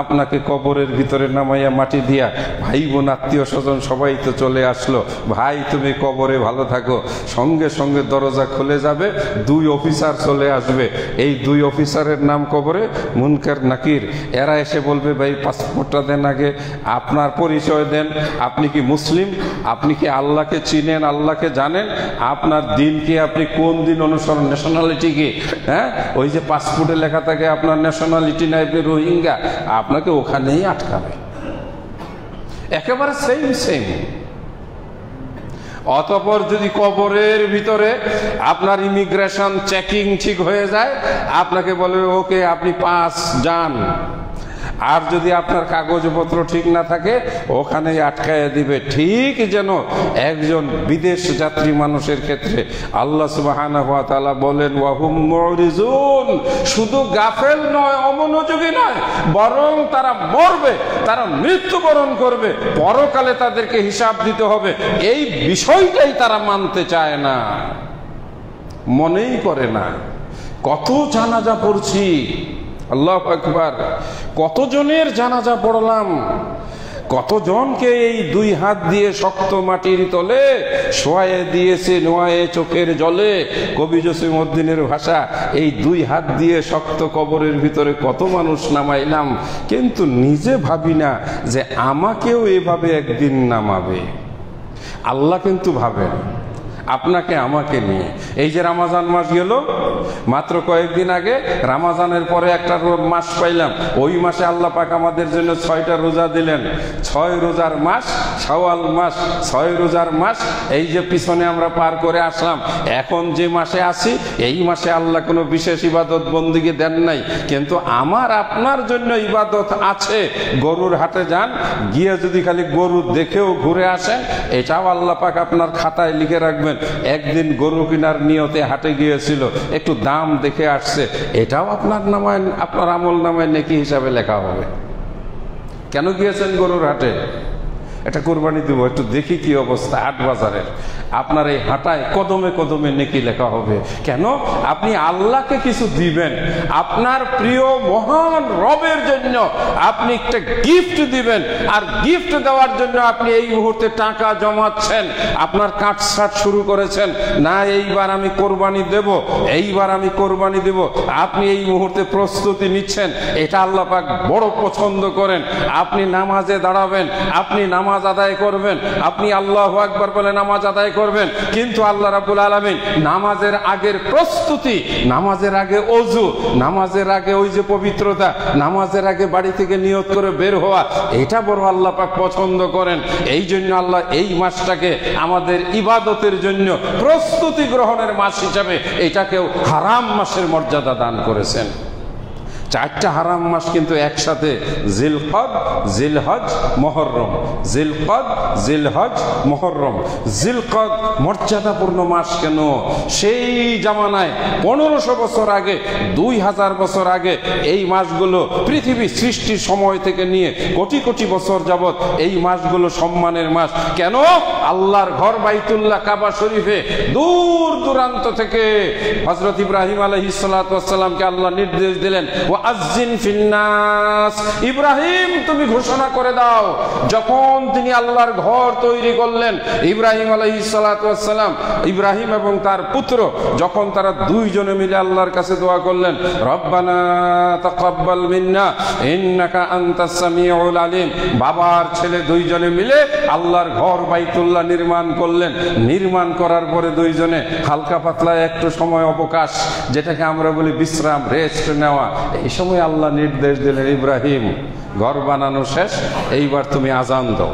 আপনাকে কবরের ভিতরে নামাইয়া মাটি দিয়া, ভাই বোন আত্মীয় স্বজন সবাই তো চলে আসলো, ভাই তুমি কবরে ভালো থাকো। সঙ্গে সঙ্গে দরজা খুলে যাবে, দুই অফিসার চলে আসবে। এই দুই অফিসারের নাম কবরে মুনকার নাকির। এরা এসে বলবে ভাই পাসপোর্টটা দেন আগে, আপনার পরিচয় দেন, আপনি কি মুসলিম, আপনি কি আল্লাহকে চিনেন, আল্লাহকে জানেন, আপনার দিন কি, আপনি কোন দিন অনুসরণ, ন্যাশনালিটি কি, হ্যাঁ ওই যে পাসপোর্টে লেখা থাকে আপনার ন্যাশনালিটি নাই, আপনি রোহিঙ্গা, আপনাকে ওখানেই আটকাবে। একেবারে সেম সেম। অতঃপর যদি কবরের ভিতরে আপনার ইমিগ্রেশন চেকিং ঠিক হয়ে যায়, আপনাকে বলবে ওকে আপনি পাস যান। আর যদি আপনার কাগজপত্র ঠিক না থাকে ওখানে আটকায় দিবে। ঠিক যেন একজন বিদেশ যাত্রী মানুষের ক্ষেত্রে আল্লাহ সুবহানাহু ওয়া তাআলা বলেন ওয়াহুম মুরিজুন, শুধু গাফেল নয়, অমনোযোগী নয়, বরং তারা মরবে, তারা মৃত্যুবরণ করবে, পরকালে তাদেরকে হিসাব দিতে হবে। এই বিষয়টাই তারা মানতে চায় না, মনেই করে না। কত জানাজা পড়ছি, আল্লাহু আকবার, কতজনের জানাজা পড়লাম, কতজনকে এই দুই হাত দিয়ে শক্ত মাটির তলে শোয়ায়ে দিয়েছে নোয়ায়ে চোখের জলে। কবি জসিমউদ্দিনের ভাষা, এই দুই হাত দিয়ে শক্ত কবরের ভিতরে কত মানুষ নামাইলাম, কিন্তু নিজে ভাবি না যে আমাকেও এভাবে একদিন নামাবে। আল্লাহ কিন্তু ভাবেন আপনাকে আমাকে নিয়ে। এই যে রমজান মাস গেল মাত্র কয়েকদিন আগে, রমজানের পরে একটা মাস পাইলাম, ওই মাসে আল্লাহ পাক আমাদের জন্য 6টা রোজা দিলেন। 6 রোজার মাস, শাওয়াল মাস, 6 রোজার মাস, এই যে পিছনে আমরা পার করে আসলাম। এখন যে মাসে আছি, এই মাসে আল্লাহ কোনো বিশেষ ইবাদত বন্দিকে দেন নাই, কিন্তু আমার আপনার জন্য ইবাদত আছে। গরুর হাটে যান, গিয়ে যদি খালি গরু দেখেও ঘুরে আসেন, এটাও আল্লাহ পাক আপনার খাতায় লিখে রাখবেন। একদিন গরু কেনার নিয়তে হাটে গিয়েছিল, একটু দাম দেখে আসছে, এটাও আপনার নামায়, আপনার আমল নামায় নেকি হিসাবে লেখা হবে। কেন গিয়েছেন গরুর হাটে? এটা কোরবানি দেবো, একটু দেখি কি অবস্থা হাট বাজারের। আপনার এই হাঁটায় কদমে কদমে নেকি লেখা হবে। কেন? আপনি আল্লাহকে কিছু দিবেন, আপনার প্রিয় মহান রবের জন্য আপনি একটা গিফট দিবেন, আর গিফট দেওয়ার জন্য আপনি এই মুহূর্তে টাকা জমাচ্ছেন, আপনার কাটছাট শুরু করেছেন, না এইবার আমি কোরবানি দেব, এইবার আমি কোরবানি দেব, আপনি এই মুহূর্তে প্রস্তুতি নিচ্ছেন। এটা আল্লাহ পাক বড় পছন্দ করেন। আপনি নামাজে দাঁড়াবেন, আপনি নামাজ আদায় করবেন, আপনি আল্লাহু আকবার বলে নামাজ আদায় করবেন, কিন্তু আল্লাহ রাব্বুল আলামিন নামাজের আগের প্রস্তুতি, নামাজের আগে ওযু, নামাজের আগে ওই যে পবিত্রতা, নামাজের আগে বাড়ি থেকে নিয়ত করে বের হওয়া, এটা বড় আল্লাহ পাক পছন্দ করেন। এই জন্য আল্লাহ এই মাসটাকে আমাদের ইবাদতের জন্য প্রস্তুতি গ্রহণের মাস হিসাবে এটাকেও হারাম মাসের মর্যাদা দান করেছেন। চারটা হারাম মাস কিন্তু একসাথে, জিলকদ, জিলহজ, মুহররম। জিলকদ, জিলহজ, মুহররম। জিলকদ মর্যাদাপূর্ণ মাস কেন? সেই জামানায় 1500 বছর আগে, 2000 বছর আগে এই মাসগুলো পৃথিবী সৃষ্টির সময় থেকে নিয়ে কোটি কোটি বছর যাবত এই মাসগুলো সম্মানের মাস। কেন? আল্লাহর ঘর বাইতুল্লাহ কাবা শরীফে দূর দূরান্ত থেকে হযরত ইব্রাহিম আলাইহিস সালাতু ওয়াস সালামকে আল্লাহ নির্দেশ দিলেন, ওয়াজ্জিন ফিন্নাস, ইব্রাহিম তুমি ঘোষণা করে দাও। যখন তিনি আল্লাহর ঘর তৈরি করলেন, ইব্রাহিম আলাইহিস সালাতু ওয়াস সালাম, ইব্রাহিম এবং তার পুত্র, যখন তারা দুইজনে মিলে আল্লাহর কাছে দোয়া করলেন, রব্বানা তাকাব্বাল মিন্না ইন্নাকা আনতাস সামিউল আলিম, বাবার ছেলে দুইজনে মিলে আল্লাহর ঘর বাইতুল্লাহ নির্মাণ করলেন। নির্মাণ করার পরে দুইজনে হালকা পাতলা একটু সময় অবকাশ, যেটাকে আমরা বলি বিশ্রাম, রেস্ট নেওয়া, এই সময় আল্লাহ নির্দেশ দিলেন, ইব্রাহিম ঘর বানানো শেষ, এইবার তুমি আজান দাও।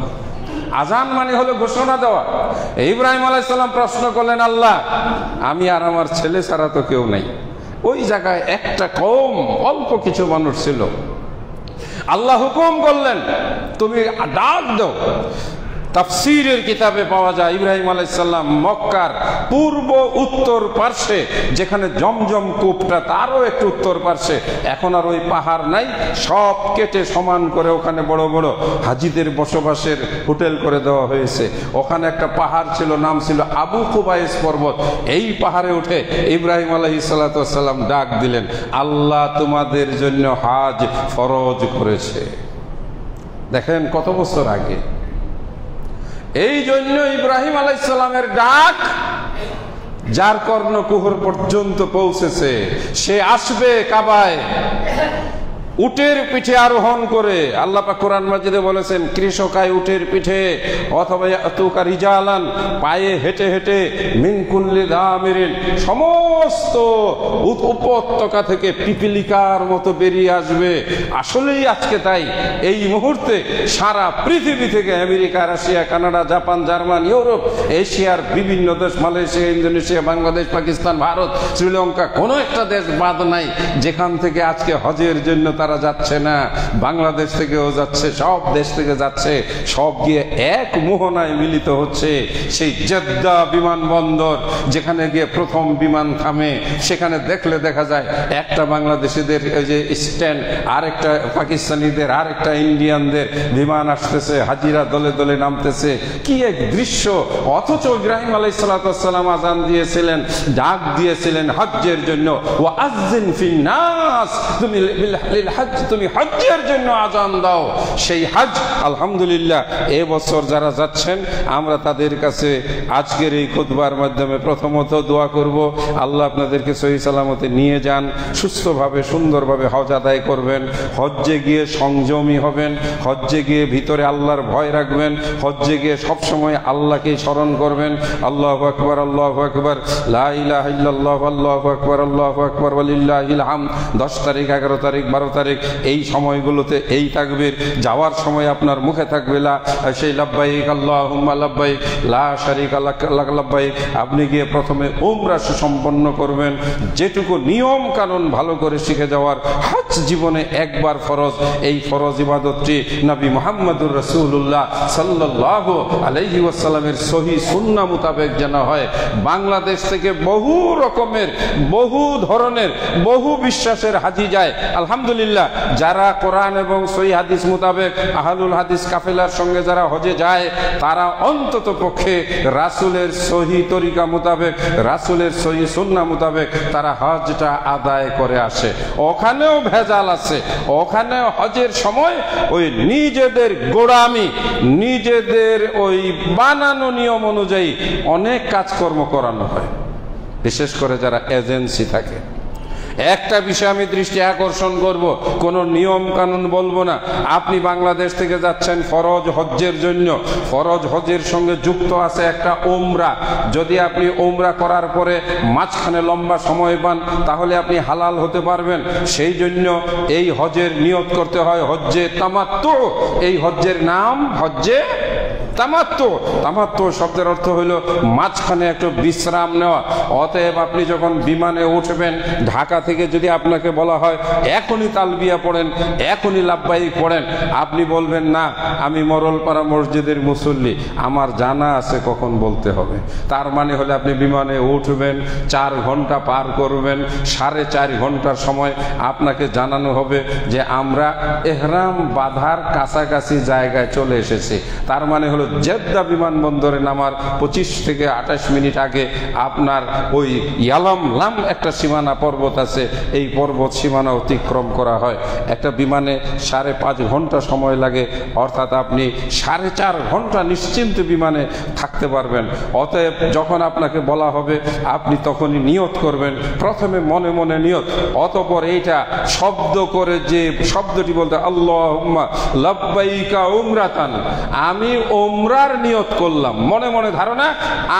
আজান মানে হলো ঘোষণা দেওয়া। ইব্রাহিম আলাইহিস সালাম প্রশ্ন করলেন, আল্লাহ আমি আর আমার ছেলে ছাড়া তো কেউ নেই। ওই জায়গায় একটা কম অল্প কিছু মানুষ ছিল। আল্লাহ হুকুম করলেন, তুমি ডাক দাও। তাফসীরের কিতাবে পাওয়া যায়, ইব্রাহিম আলাইহিস সালাম মক্কার পূর্ব উত্তর পার্শ্বে, যেখানে জমজম কূপটা, তারও একটু উত্তর পার্শ্বে, এখন আর ওই পাহাড় নাই, সব কেটে সমান করে ওখানে বড় বড় হাজিদের বসবাসের হোটেল করে দেওয়া হয়েছে। ওখানে একটা পাহাড় ছিল, নাম ছিল আবু কুবাইস পর্বত। এই পাহাড়ে উঠে ইব্রাহিম আলাইহিস সালাতু ওয়াস সালাম ডাক দিলেন, আল্লাহ তোমাদের জন্য হজ ফরজ করেছে। দেখেন কত বছর আগে। এই জন্য ইব্রাহিম আলাইহিস সালামের ডাক যার কর্ণকুহর পর্যন্ত পৌঁছেছে, সে আসবে কাবায় উটের পিঠে আরোহণ করে। আল্লাহ পাক কোরআন মাজিদে বলেছেন, কৃষকায় উটের পিঠে, অথবা ইয়াতুকা রিজালান, পায়ে হেঁটে হেঁটে, মিন কুল্লি দামিরিন, সমস্ত উপত্যকা থেকে পিপিলিকার মতো বেরিয়ে আসবে। আসলেই আজকে তাই, এই মুহূর্তে সারা পৃথিবী থেকে America, Russia, Canada, Japan, German, Europe, এশিয়ার বিভিন্ন দেশ, মালয়েশিয়া, ইন্দোনেশিয়া, বাংলাদেশ, পাকিস্তান, ভারত, শ্রীলঙ্কা, কোনো একটা দেশ বাদ নাই যেখান থেকে আজকে হজের জন্য তারা যাচ্ছে না। বাংলাদেশ থেকেও যাচ্ছে, সব দেশ থেকে যাচ্ছে, সব গিয়ে এক মোহনায় মিলিত হচ্ছে সেই জেদ্দা বিমানবন্দর, যেখানে গিয়ে প্রথম বিমান থামে। সেখানে দেখলে দেখা যায় একটা বাংলাদেশিদের ওই যে স্ট্যান্ড, আরেকটা পাকিস্তানিদের, আরেকটা ইন্ডিয়ানদের বিমান আসতেছে, হাজিরা দলে দলে নামতেছে। কি এক দৃশ্য! অথচ ইব্রাহিম আলাইহিস সালাতু ওয়াস সালাম আযান দিয়েছিলেন, ডাক দিয়েছিলেন হজ্জের জন্য, ওয়াজ্জিন ফিন্নাস, তুমি তুমি হজ্জের জন্য আজান দাও। সেই হজ আলহামদুলিল্লাহ এবছর যারা যাচ্ছেন, আমরা তাদের কাছে আজকের এই খুতবার মাধ্যমে প্রথমত দোয়া করব, আল্লাহ আপনাদেরকে সহি সালামতে নিয়ে যান, সুস্থভাবে সুন্দরভাবে হজ আদায় করবেন। হজ্জে গিয়ে সংযমী হবেন, হজ্জে গিয়ে ভিতরে আল্লাহর ভয় রাখবেন, হজ্জে গিয়ে সবসময় আল্লাহকেই স্মরণ করবেন। আল্লাহু আকবার, আল্লাহু আকবার, লা ইলাহা ইল্লাল্লাহ, আল্লাহু আকবার, আল্লাহু আকবার, ওয়ালিল্লাহিল হামদ। 10 তারিখ, 11 তারিখ, 12 তারিখ, এই সময়গুলোতে এই তাকবীর। যাওয়ার সময় আপনার মুখে থাকবে সেই লাব্বাইক আল্লাহুম্মা লাব্বাইক লা শারীকা লাক লাব্বাইক। আপনি গিয়ে প্রথমে উমরা সুসম্পন্ন করবেন, যেটুকু নিয়ম কানুন ভালো করে শিখে যাওয়ার, হজ জীবনে একবার ফরজ। এই ফরজ ইবাদতটি নবী মুহাম্মদুর রাসূলুল্লাহ সাল্লাল্লাহু আলাইহি ওয়াসাল্লামের সহিহ সুন্নাহ মোতাবেক যেন হয়। বাংলাদেশ থেকে বহু রকমের, বহু ধরনের, বহু বিশ্বাসের হাজি যায়। আলহামদুলিল্লাহ, যারা কোরআন এবং সহিহ হাদিস মোতাবেক আহলুল হাদিস কাফেলার সঙ্গে যারা হজে যায়, তারা অন্তত পক্ষে রাসূলের সহিহ তরিকা মোতাবেক, রাসূলের সহিহ সুন্নাহ মোতাবেক তারা হজটা আদায় করে আসে। ওখানেও ভেজাল আছে, ওখানে হজের সময় ওই নিজেদের গোড়ামি, নিজেদের ওই বানানো নিয়ম অনুযায়ী অনেক কাজকর্ম করানো হয়, বিশেষ করে যারা এজেন্সি থাকে। একটা বিষয় আমি দৃষ্টি আকর্ষণ করব, কোনো নিয়ম কানুন বলবো না। আপনি বাংলাদেশ থেকে যাচ্ছেন ফরজ হজ্জের জন্য, ফরজ হজ্জের সঙ্গে যুক্ত আছে একটা ওমরা। যদি আপনি ওমরা করার পরে মাঝখানে লম্বা সময় পান, তাহলে আপনি হালাল হতে পারবেন। সেই জন্য এই হজ্জের নিয়ত করতে হয় হজ্জে তামাত্তু। এই হজ্জের নাম হজ্জে তামাত্তু। তামাত্তু শব্দের অর্থ হলো মাঝখানে একটু বিশ্রাম নেওয়া। অতএব আপনি যখন বিমানে উঠবেন, ঢাকা থেকে যদি আপনাকে বলা হয় এখনই তালবিয়া পড়েন, এখনই লাব্বাইক পড়েন, আপনি বলবেন না, আমি মরলপাড়া মসজিদের মুসল্লি, আমার জানা আছে কখন বলতে হবে। তার মানে হলে আপনি বিমানে উঠবেন, 4 ঘন্টা পার করবেন, 4.5 ঘন্টার সময় আপনাকে জানানো হবে যে আমরা এহরাম বাঁধার কাছাকাছি জায়গায় চলে এসেছি। তার মানে হলো জেদ্দা বিমানবন্দরে নামার 25 থেকে 28 মিনিট আগে আপনার ওই ইয়ালামলাম একটা সীমানা পর্বত আছে, এই পর্বত সীমানা অতিক্রম করা হয়। একটা বিমানে 5.5 ঘন্টা সময় লাগে, অর্থাৎ আপনি 4.5 ঘন্টা নিশ্চিন্ত বিমানে থাকতে পারবেন। অতএব যখন আপনাকে বলা হবে আপনি তখনই নিয়ত করবেন, প্রথমে মনে মনে নিয়ত, অতঃপর এইটা শব্দ করে, যে শব্দটি বলতে আল্লাহুম্মা লাব্বাইকা উমরাতান, আমি ওমরার নিয়ত করলাম। মনে মনে ধারণা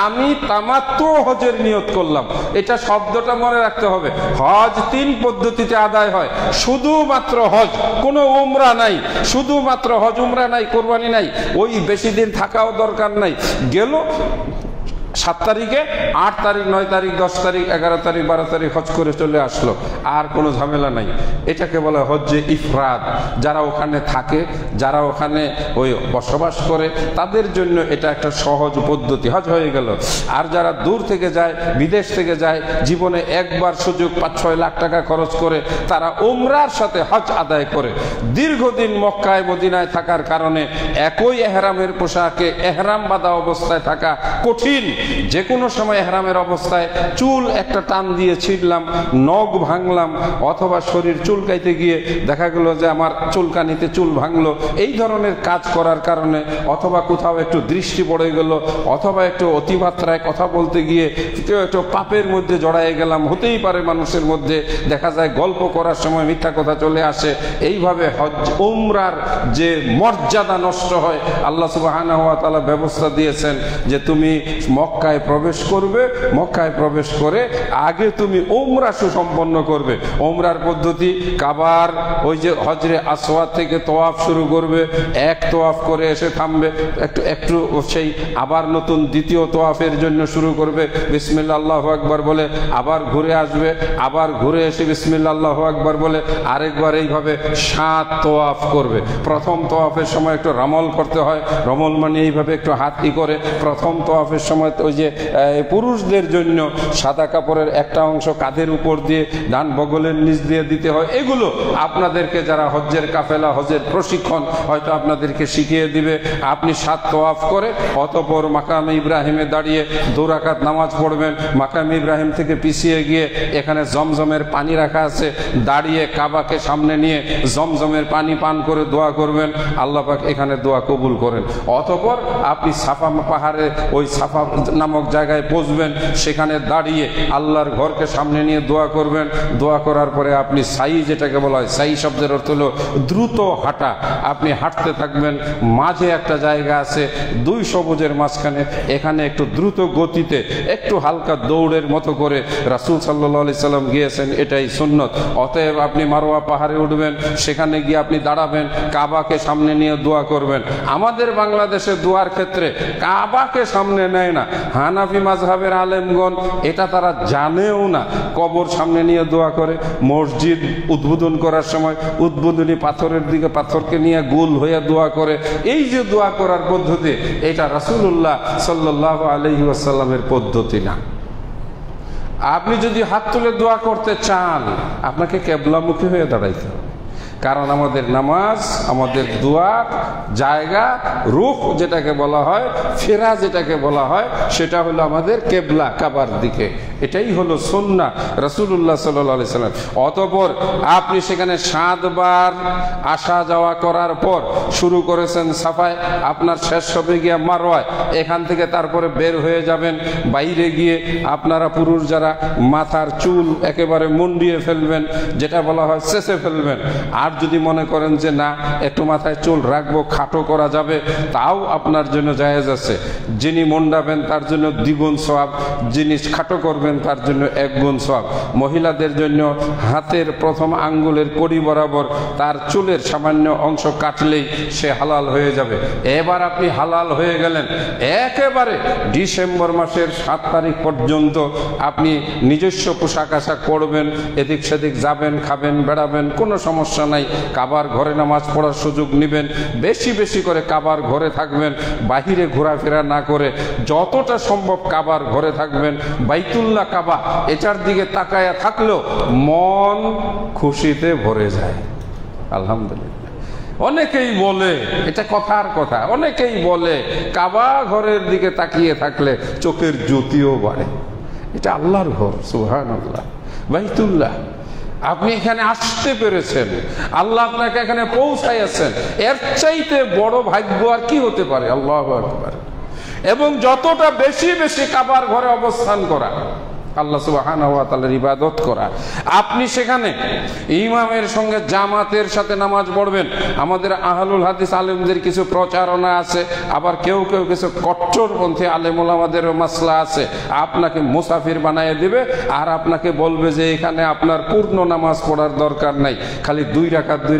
আমি তামাত্তু হজের নিয়ত করলাম। এটা শব্দটা মনে রাখতে হবে। হজ 3 পদ্ধতিতে আদায় হয়, শুধুমাত্র হজ, কোনো উমরা নাই, শুধুমাত্র হজ, উমরা নাই, কোরবানি নাই, ওই বেশি দিন থাকাও দরকার নাই। গেল 7 তারিখে, 8 তারিখ, 9 তারিখ, 10 তারিখ, 11 তারিখ, 12 তারিখ হজ করে চলে আসলো, আর কোনো ঝামেলা নাই। এটাকে বলা হজ্জে ইফরাদ। যারা ওখানে থাকে, যারা ওখানে ওই বসবাস করে, তাদের জন্য এটা একটা সহজ পদ্ধতি, হজ হয়ে গেল। আর যারা দূর থেকে যায়, বিদেশ থেকে যায়, জীবনে একবার সুযোগ 5-6 লাখ টাকা খরচ করে তারা উমরার সাথে হজ আদায় করে, দীর্ঘদিন মক্কায় মদিনায় থাকার কারণে একই এহরামের পোশাকে এহরাম বাঁধা অবস্থায় থাকা কঠিন। যে কোনো সময় এহরামের অবস্থায় চুল একটা টান দিয়ে ছিঁড়লাম, নখ ভাঙলাম, অথবা শরীর চুলকাইতে গিয়ে দেখা গেল যে আমার চুলকানিতে চুল ভাঙলো, এই ধরনের কাজ করার কারণে, অথবা কোথাও একটু দৃষ্টি পড়ে গেল, অথবা একটু অতিমাত্রায় কথা বলতে গিয়ে কেউ একটু পাপের মধ্যে জড়ায় গেলাম, হতেই পারে মানুষের মধ্যে, দেখা যায় গল্প করার সময় মিথ্যা কথা চলে আসে। এইভাবে হজ উমরার যে মর্যাদা নষ্ট হয়। আল্লাহ সুবহানাহু ওয়া তাআলা ব্যবস্থা দিয়েছেন যে তুমি মক্কায় প্রবেশ করবে, মক্কায় প্রবেশ করে আগে তুমি উমরা সুসম্পন্ন করবে। উমরার পদ্ধতি, কাবার ওই যে হজরে আসওয়াদ থেকে তোয়াফ শুরু করবে, 1 তোয়াফ করে এসে থামবে, একটু সেই আবার নতুন 2য় তোয়াফের জন্য শুরু করবে, বিসমিল্লাহ আল্লাহু আকবার বলে, আবার ঘুরে আসবে, আবার ঘুরে এসে বিসমিল্লাহ আল্লাহু আকবার বলে আরেকবার, এইভাবে 7 তোয়াফ করবে। প্রথম তোয়াফের সময় একটু রমল করতে হয়, রমল মানে এইভাবে একটু হাতি করে। প্রথম তোয়াফের সময় ওই যে পুরুষদের জন্য সাদা কাপড়ের একটা অংশ কাঁধের উপর দিয়ে ডান বগলের নিচ দিয়ে দিতে হয়। এগুলো আপনাদেরকে যারা হজ্জের কাফেলা, হজের প্রশিক্ষণ হয়তো আপনাদেরকে শিখিয়ে দিবে। আপনি 7 তোয়াফ করে অতঃপর মাকামে ইব্রাহিমে দাঁড়িয়ে 2 রাকাত নামাজ পড়বেন। মাকামে ইব্রাহিম থেকে পিছিয়ে গিয়ে এখানে জমজমের পানি রাখা আছে, দাঁড়িয়ে কাবাকে সামনে নিয়ে জমজমের পানি পান করে দোয়া করবেন, আল্লাহ পাক এখানে দোয়া কবুল করেন। অতঃপর আপনি সাফা পাহাড়ে ওই সাফা নামক জায়গায় পৌঁছবেন, সেখানে দাঁড়িয়ে আল্লাহর ঘরকে সামনে নিয়ে দোয়া করবেন। দোয়া করার পরে আপনি সাই, যেটাকে বলা হয় সাই শব্দের অর্থ হলো দ্রুত হাঁটা, আপনি হাঁটতে থাকবেন। মাঝে একটা জায়গা আছে 2 সবুজের মাঝখানে, এখানে একটু দ্রুত গতিতে, একটু হালকা দৌড়ের মতো করে রাসূল সাল্লাল্লাহু আলাইহি সাল্লাম গিয়েছেন, এটাই সুন্নত। অতএব আপনি মারওয়া পাহাড়ে উঠবেন, সেখানে গিয়ে আপনি দাঁড়াবেন, কাবাকে সামনে নিয়ে দোয়া করবেন। আমাদের বাংলাদেশে দোয়ার ক্ষেত্রে কাবাকে সামনে নেয় না, হানাফি মাযহাবের আলেমগণ এটা তারা জানেও না। কবর সামনে নিয়ে দোয়া করে, মসজিদ উদ্বোধন করার সময় উদ্বোধনী পাথরের দিকে পাথরকে নিয়ে গোল হয়ে দোয়া করে। এই যে দোয়া করার পদ্ধতি, এটা রাসূলুল্লাহ সাল্লাল্লাহু আলাইহি ওয়াসাল্লামের পদ্ধতি না। আপনি যদি হাত তুলে দোয়া করতে চান, আপনাকে কিবলামুখী হয়ে দাঁড়াইতে হবে। কারণ আমাদের নামাজ, আমাদের দোয়ার জায়গা, রুখ যেটাকে বলা হয়, ফেরা যেটাকে বলা হয়, সেটা হলো আমাদের কেবলা, কাবার দিকে। এটাই হলো সুন্নাহ রাসূলুল্লাহ সাল্লাল্লাহু আলাইহি সাল্লাম। অতঃপর আপনি সেখানে 7 বার আসা যাওয়া করার পর শুরু করেছেন সাফায়, আপনার শেষ হবে গিয়ে মারওয়ায়। এখান থেকে তারপরে বের হয়ে যাবেন, বাইরে গিয়ে আপনারা পুরুষ যারা মাথার চুল একেবারে মুন্ডিয়ে ফেলবেন, যেটা বলা হয় চেঁচে ফেলবেন। আর যদি মনে করেন যে না, একটু মাথায় চুল রাখবো, খাটো করা যাবে, তাও আপনার জন্য জায়েজ আছে। যিনি মুন্ডাবেন তার জন্য 2 গুণ সওয়াব, যিনি খাটো করবেন তার জন্য 1 গুণ সওয়াব। মহিলাদের জন্য হাতের প্রথম আঙ্গুলের কড়ি বরাবর তার চুলের সামান্য অংশ কাটলেই সে হালাল হয়ে যাবে। এবার আপনি হালাল হয়ে গেলেন। একেবারে ডিসেম্বর মাসের 7 তারিখ পর্যন্ত আপনি নিজস্ব পোশাক আশাক পরবেন, এদিক সেদিক যাবেন, খাবেন, বেড়াবেন, কোনো সমস্যা নাই। কাবার ঘরে নামাজ পড়ার সুযোগ নেবেন, বেশি বেশি করে কাবার ঘরে থাকবেন, বাহিরে ঘোরাফেরা না করে যতটা সম্ভব কাবার ঘরে থাকবেন। বাইতুল্লাহ কাবা, এটার দিকে তাকায়া থাকলেও মন খুশিতে ভরে যায়। আলহামদুলিল্লাহ। অনেকেই বলে, এটা কথার কথা, অনেকেই বলে কাবা ঘরের দিকে তাকিয়ে থাকলে চোখের জ্যোতিও বাড়ে। এটা আল্লাহর ঘর, সুবহানাল্লাহ, বাইতুল্লাহ। আপনি এখানে আসতে পেরেছেন, আল্লাহ আপনাকে এখানে পৌঁছাইয়াছেন, এর চাইতে বড় ভাগ্য আর কি হতে পারে? আল্লাহু আকবার। এবং যতটা বেশি বেশি কাবার ঘরে অবস্থান করা, আল্লাহ সুবহানাহু ওয়া তাআলার ইবাদত করা, আপনি সেখানে ইমামের সঙ্গে জামাতের সাথে নামাজ পড়বেন। আমাদের আহলুল হাদিস আলেমদের কিছু প্রচারণা আছে, আবার কেউ কেউ কিছু কট্টরপন্থী আলেম ওলামাদেরও মাসলা আছে। আপনাকে মুসাফির বানিয়ে দিবে আর আপনাকে বলবে যে এখানে আপনার পূর্ণ নামাজ পড়ার দরকার নাই, খালি 2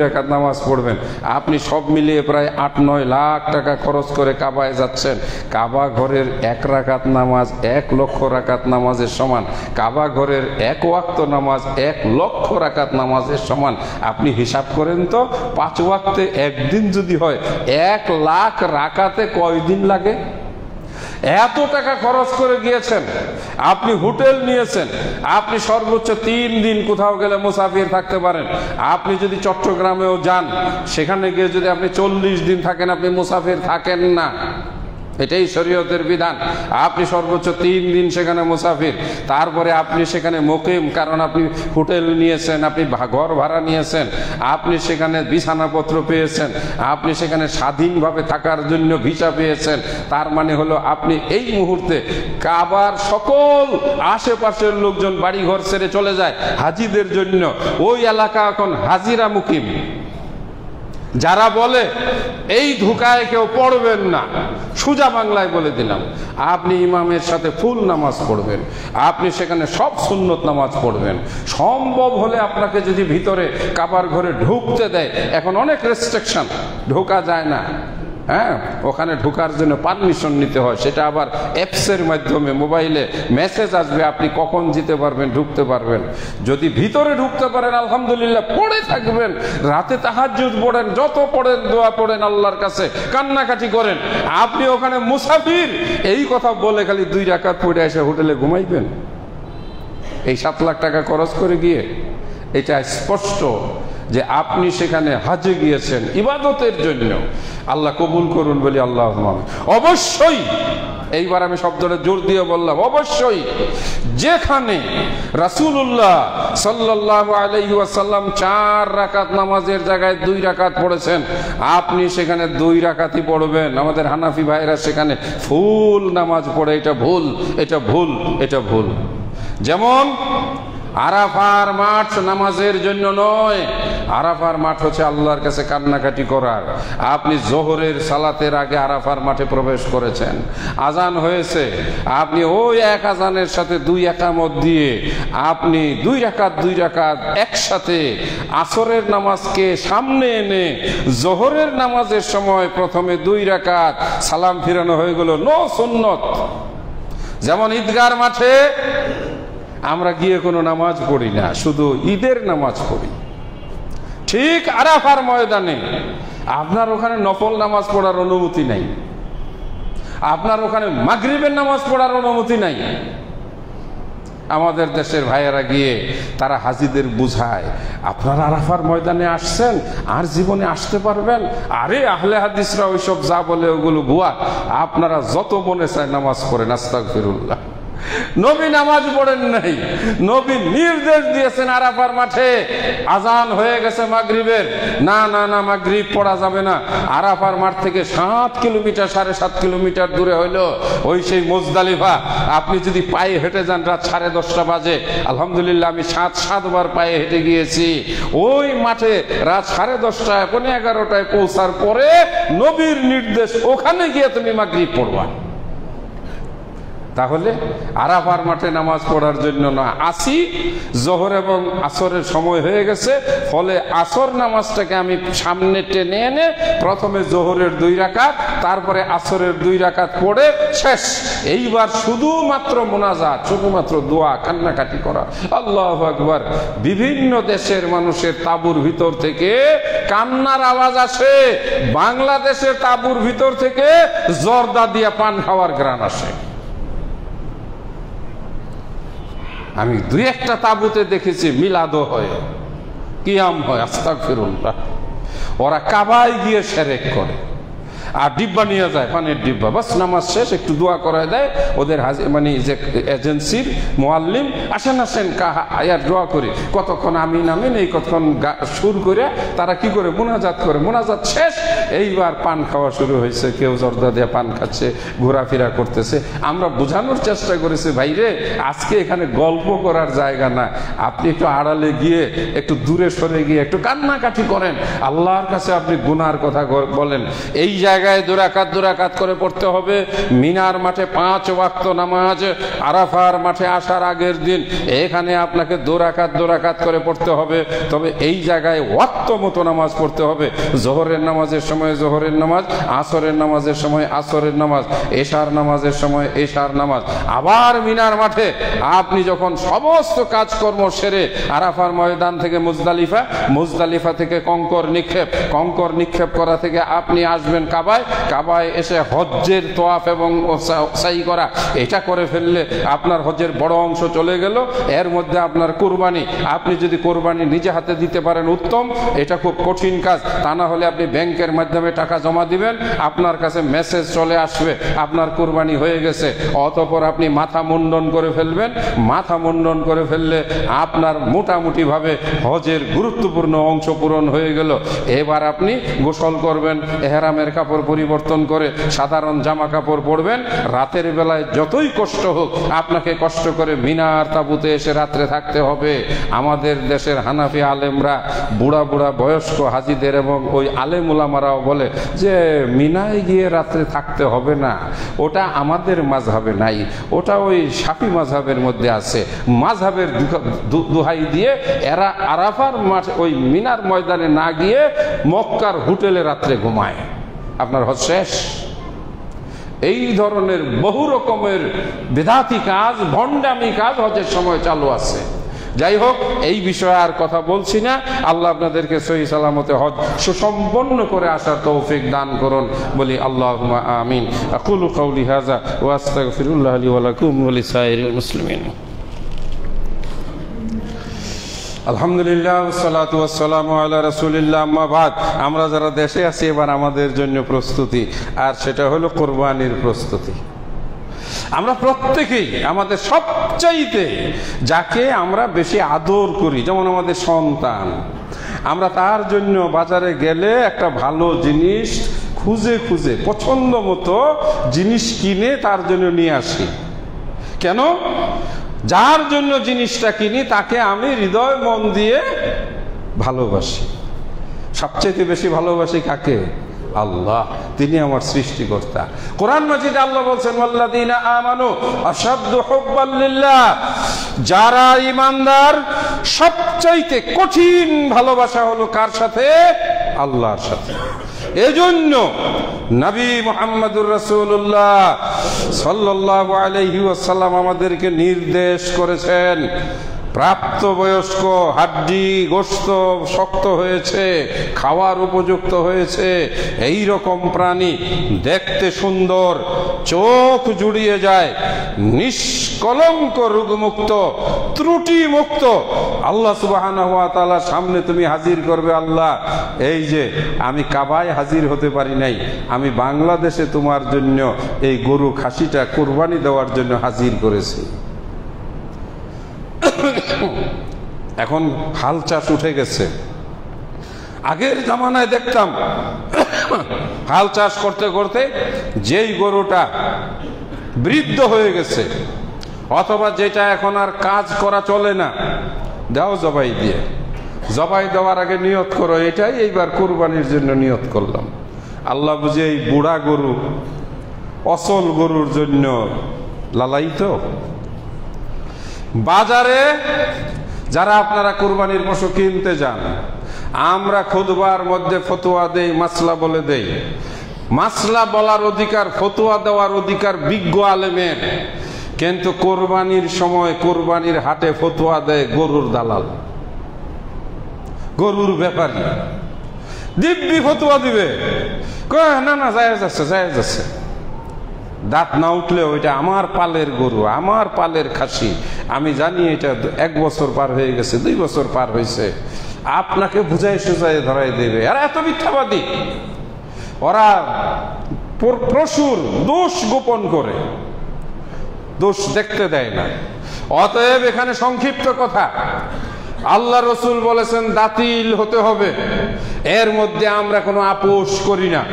রাকাত নামাজ পড়বেন। আপনি সব মিলিয়ে প্রায় 8-9 লাখ টাকা খরচ করে কাবায় যাচ্ছেন। কাবা ঘরের 1 রাকাত নামাজ 1 লক্ষ রাকাত নামাজের সমান। কাবা ঘরের 1 ওয়াক্ত নামাজ 1 লক্ষ রাকাত নামাজের সমান। আপনি হিসাব করেন তো, 5 ওয়াক্তে একদিন যদি হয়, 1 লাখ রাকাতে কয়দিন লাগে? এত টাকা খরচ করে গিয়েছেন, আপনি হোটেল নিয়েছেন, আপনি সর্বোচ্চ 3 দিন কোথাও গেলে মুসাফির থাকতে পারেন। আপনি যদি চট্টগ্রামেও যান, সেখানে গিয়ে যদি আপনি 40 দিন থাকেন, আপনি মুসাফির থাকেন না। এটাই শরীয়তের বিধান। আপনি সর্বোচ্চ 3 দিন সেখানে মুসাফির, তারপরে আপনি সেখানে মুকিম, কারণ আপনি হোটেল নিয়েছেন, আপনি ঘর ভাড়া নিয়েছেন, আপনি সেখানে বিছানাপত্র পেয়েছেন, আপনি সেখানে স্বাধীনভাবে থাকার জন্য ভিসা পেয়েছেন। তার মানে হলো আপনি এই মুহূর্তে কাবার সকল আশেপাশের লোকজন বাড়িঘর ছেড়ে চলে যায় হাজিদের জন্য। ওই এলাকা এখন হাজিরা মুকিম। যারা বলে এই ধোঁকায় কেউ পড়বেন না, সোজা বাংলায় বলে দিলাম, আপনি ইমামের সাথে ফুল নামাজ পড়বেন, আপনি সেখানে সব সুন্নত নামাজ পড়বেন। সম্ভব হলে আপনাকে যদি ভিতরে কাবার ঘরে ঢুকতে দেয়, এখন অনেক রেস্ট্রিকশন, ঢোকা যায় না। হ্যাঁ, ওখানে ঢোকার জন্য পারমিশন নিতে হয়, সেটা আবার অ্যাপসের মাধ্যমে মোবাইলে মেসেজ আসবে, আপনি কখন যেতে পারবেন, ঢুকতে পারবেন। যদি ভিতরে ঢুকতে পারেন আলহামদুলিল্লাহ, পড়ে থাকবেন, রাতে তাহাজ্জুদ পড়েন, যত পড়েন, দোয়া পড়েন, আল্লাহর কাছে কান্নাকাটি করেন। আপনি ওখানে মুসাফির এই কথা বলে খালি 2 রাকাত পড়ে এসে হোটেলে ঘুমাইবেন? এই 7 লাখ টাকা খরচ করে গিয়ে এটা স্পষ্ট যে আপনি সেখানে হজে গিয়েছেন ইবাদতের জন্য। আল্লাহ কবুল করুন বলি আল্লাহুম্মা। অবশ্যই, এইবার আমি শব্দটা জোর দিয়ে বললাম, অবশ্যই যেখানে রাসূলুল্লাহ সাল্লাল্লাহু আলাইহি ওয়াসাল্লাম 4 রাকাত নামাজের জায়গায় 2 রাকাত পড়েছেন, আপনি সেখানে 2 রাকাতই পড়বেন। আমাদের হানাফি ভাইরা সেখানে ফুল নামাজ পড়ে, এটা ভুল, এটা ভুল, এটা ভুল। যেমন আরাফার মাঠ নামাজের জন্য নয়, আরাফার মাঠ হচ্ছে আল্লাহর কাছে কান্নাকাটি করার। আপনি জোহরের সালাতের আগে আরাফার মাঠে প্রবেশ করেছেন, আজান হয়েছে, আপনি ওই 1 আজানের সাথে 2 একামত দিয়ে আপনি 2 রাকাত একসাথে আসরের নামাজকে সামনে এনে জোহরের নামাজের সময় প্রথমে 2 রাকাত সালাম ফিরানো হয়ে গেল, নো সুন্নত। যেমন ঈদগার মাঠে আমরা গিয়ে কোনো নামাজ পড়ি না, শুধু ঈদের নামাজ পড়ি। ঠিক আরাফার ময়দানে আপনার ওখানে নফল নামাজ পড়ার অনুমতি নাই, আপনার ওখানে মাগরিবের নামাজ পড়ার অনুমতি নাই। আমাদের দেশের ভাইয়েরা গিয়ে তারা হাজিদের বুঝায়, আপনারা আরাফার ময়দানে আসছেন, আর জীবনে আসতে পারবেন? আরে আহলে হাদিসরা ওইসব যা বলে ওগুলো ভুয়া, আপনারা যত মনে চায় নামাজ পড়েন। আস্তাগফিরুল্লাহ। নবী নামাজ পড়েন নাই, নবী নির্দেশ দিয়েছেন আরাফার মাঠে আজান হয়ে গেছে মাগরিবের, না না না মাগরিব পড়া যাবে না। আরাফার মাঠ থেকে 7 কিলোমিটার 7.5 কিলোমিটার দূরে হইলো ওই সেই মুজদালিফা। আপনি যদি পায়ে হেঁটে যান রাত 10:30 বাজে, আলহামদুলিল্লাহ আমি 7 বার পায়ে হেঁটে গিয়েছি। ওই মাঠে রাত 10:30 পৌনে 11টায় পৌঁছার পরে নবীর নির্দেশ, ওখানে গিয়ে তুমি মাগরিব পড়বা। তাহলে আরাফার মাঠে নামাজ পড়ার জন্য না, আসি জোহর এবং আসরের সময় হয়ে গেছে, ফলে আসর নামাজটাকে আমি সামনে টেনে এনে প্রথমে জোহরের 2 রাকাত, তারপরে আসরের 2 রাকাত পড়ে শেষ। এইবার শুধুমাত্র মোনাজাত, শুধুমাত্র দোয়া, কান্নাকাটি করা। আল্লাহু আকবার। বিভিন্ন দেশের মানুষের তাঁবুর ভিতর থেকে কান্নার আওয়াজ আসে, বাংলাদেশের তাঁবুর ভিতর থেকে জর্দা দিয়া পান খাওয়ার ঘ্রাণ আসে। আমি 2-1টা তাঁবুতে দেখেছি মিলাদও হয়, কিয়াম হয়। আস্তাগফিরুল্লাহ। ওরা কাবায় গিয়ে সেরেক করে আর ডিব্বা নিয়ে যায়, পানির ডিব্বা, বাস নামাজ শেষ একটু দোয়া করায় দেয় ওদের মানে যে এজেন্সির মুআল্লিম, আসেন আসেন আয়ার দোয়া করি, কতক্ষণ আমিন আমিন এই কতক্ষণ সুর করে তারা কি করে মোনাজাত করে, মোনাজাত শেষ। এইবার পান খাওয়া শুরু হয়েছে, কেউ জর্দা দিয়ে পান খাচ্ছে, ঘোরাফেরা করতেছে। আমরা বোঝানোর চেষ্টা করেছি, ভাইরে আজকে এখানে গল্প করার জায়গা না, আপনি একটু আড়ালে গিয়ে একটু দূরে সরে গিয়ে একটু কান্নাকাটি করেন, আল্লাহর কাছে আপনি গুনার কথা বলেন। এই জায়গায় 2 রাকাত করে পড়তে হবে। মিনার মাঠে 5 ওয়াক্ত নামাজ, আরাফার মাঠে আসার আগের দিন এখানে আপনাকে 2 রাকাত করে পড়তে হবে। তবে এই জায়গায় ওয়াক্ত মতো নামাজ পড়তে হবে। জোহরের নামাজের সময় জোহরের নামাজ, আসরের নামাজের সময় আসরের নামাজ, এশার নামাজের সময় এশার নামাজ। আবার মিনার মাঠে আপনি যখন সমস্ত কাজকর্ম সেরে আরাফার ময়দান থেকে মুজদালিফা থেকে কঙ্কর নিক্ষেপ করা থেকে আপনি আসবেন কাবায় এসে হজ্জের তোয়াফ এবং সাই করা, এটা করে ফেললে আপনার হজ্জের বড় অংশ চলে গেল। এর মধ্যে আপনার কুরবানি, আপনি যদি কুরবানি নিজে হাতে দিতে পারেন উত্তম, এটা খুব কঠিন কাজ। তা না হলে আপনি ব্যাংকের মাধ্যমে টাকা জমা দিবেন, আপনার কাছে মেসেজ চলে আসবে আপনার কুরবানি হয়ে গেছে, অতঃপর আপনি মাথা মুন্ডন করে ফেলবেন। মাথা মুন্ডন করে ফেললে আপনার মোটামুটি ভাবে হজের গুরুত্বপূর্ণ অংশ পূরণ হয়ে গেল। এবার আপনি গোসল করবেন, এহরামের কাপড় পরিবর্তন করে সাধারণ জামা কাপড় পরবেন। রাতের বেলায় যতই কষ্ট হোক আপনাকে কষ্ট করে মিনার তাঁবুতে এসে রাত্রে থাকতে হবে। আমাদের দেশের হানাফি আলেমরা, বুড়া বয়স্ক হাজিদের এবং ওই আলেম উলামারাও বলে যে মিনায় গিয়ে রাত্রে থাকতে হবে না, ওটা আমাদের মাযহাবে নাই, ওটা ওই শাফি মাযহাবের মধ্যে আছে। মাযহাবের দোহাই দিয়ে এরা আরাফার মাঠ ওই মিনার ময়দানে না গিয়ে মক্কার হোটেলে রাত্রে ঘুমায়, আপনার হজ শেষ। এই ধরনের বহু রকমের বিদাতি কাজ, ভণ্ডামি কাজ হজের সময় চালু আছে। যাই হোক, এই বিষয়ে আর কথা বলছি না। আল্লাহ আপনাদেরকে সহি সালামতে হজ সুসম্পন্ন করে আসার তৌফিক দান করুন, বলি আল্লাহুম্মা আমিন। আকুলু কাউলি হাযা ওয়া আস্তাগফিরুল্লাহ লি ওয়া লাকুম ওয়া লিসাইরিল মুসলিমিন। আলহামদুলিল্লাহ ওয়াসসালাতু ওয়াসসালামু আলা রাসূলিল্লাহ, আম্মা বাদ। আমরা যারা দেশে আছি এবার আমাদের জন্য প্রস্তুতি, আর সেটা হলো কোরবানির প্রস্তুতি। আমরা প্রত্যেকেই আমাদের সবচাইতে যাকে আমরা বেশি আদর করি, যেমন আমাদের সন্তান, আমরা তার জন্য বাজারে গেলে একটা ভালো জিনিস খুঁজে পছন্দ মতো জিনিস কিনে তার জন্য নিয়ে আসি। কেন? যার জন্য জিনিসটা কিনি তাকে আমি হৃদয় মন দিয়ে ভালোবাসি। সবচেয়ে বেশি ভালোবাসি কাকে? আল্লাহ, তিনি আমার সৃষ্টিকর্তা। কোরআন মাজিদে আল্লাহ বলছেন ওয়াল্লাযীনা আমানু আশাদ্দু হুব্বান লিল্লাহ, যারা ঈমানদার সবচাইতে কঠিন ভালোবাসা হলো কার সাথে? আল্লাহর সাথে। এজন্য নবী মুহাম্মদুর রাসূলুল্লাহ সাল্লাল্লাহু আলাইহি ওয়াসাল্লাম আমাদেরকে নির্দেশ করেছেন, প্রাপ্তবয়স্ক হাড্ডি গোশত শক্ত হয়েছে, খাওয়ার উপযুক্ত হয়েছে, এই রকম প্রাণী দেখতে সুন্দর, চোখ জুড়িয়ে যায়, নিষ্কলঙ্ক রোগমুক্ত, ত্রুটি মুক্ত, আল্লাহ সুবহানাহু ওয়া তাআলার সামনে তুমি হাজির করবে, আল্লাহ এই যে আমি কাবায় হাজির হতে পারি নাই, আমি বাংলাদেশে তোমার জন্য এই গরু খাসিটা কুরবানি দেওয়ার জন্য হাজির করেছি। এখন হাল চাষ উঠে গেছে। আগের জামানায় দেখতাম হাল চাষ করতে করতে যেই গরুটা বৃদ্ধ হয়ে গেছে অথবা যেটা এখন আর কাজ করা চলে না, দাও জবাই দিয়ে, জবাই দেওয়ার আগে নিয়ত করো এটাই এইবার কুরবানির জন্য নিয়ত করলাম। আল্লাহ বুঝে এই বুড়া গরু অসল গরুর জন্য লালায়িত। বাজারে যারা আপনারা কুরবানির পশু কিনতে যান, আমরা খুতবার মধ্যে ফতোয়া দেই, মাসলা বলে দেই। মাসলা বলার অধিকার, ফতোয়া দেওয়ার অধিকার বিজ্ঞ আলেমের, কিন্তু কোরবানির সময় কোরবানির হাটে ফতোয়া দেয় গরুর দালাল, গরুর ব্যাপারী। দিব্যি ফতোয়া দিবে, না না জায়েজ আছে, জায়েজ আছে। দাঁত না উঠলেও এটা আমার পালের গরু, আমার পালের খাসি, আমি জানি এটা 1 বছর পার হয়ে গেছে, 2 বছর পার হয়েছে, আপনাকে বুঝাই সুঝাই ধরাই দেবে। আর এত মিথ্যাবাদী, ওরা পশুর দোষ গোপন করে, দোষ দেখতে দেয় না। অতএব এখানে সংক্ষিপ্ত কথা, আল্লাহ রসুল বলেছেন দাতিল হতে হবে, এর মধ্যে আমরা কোনো আপোষ করি না।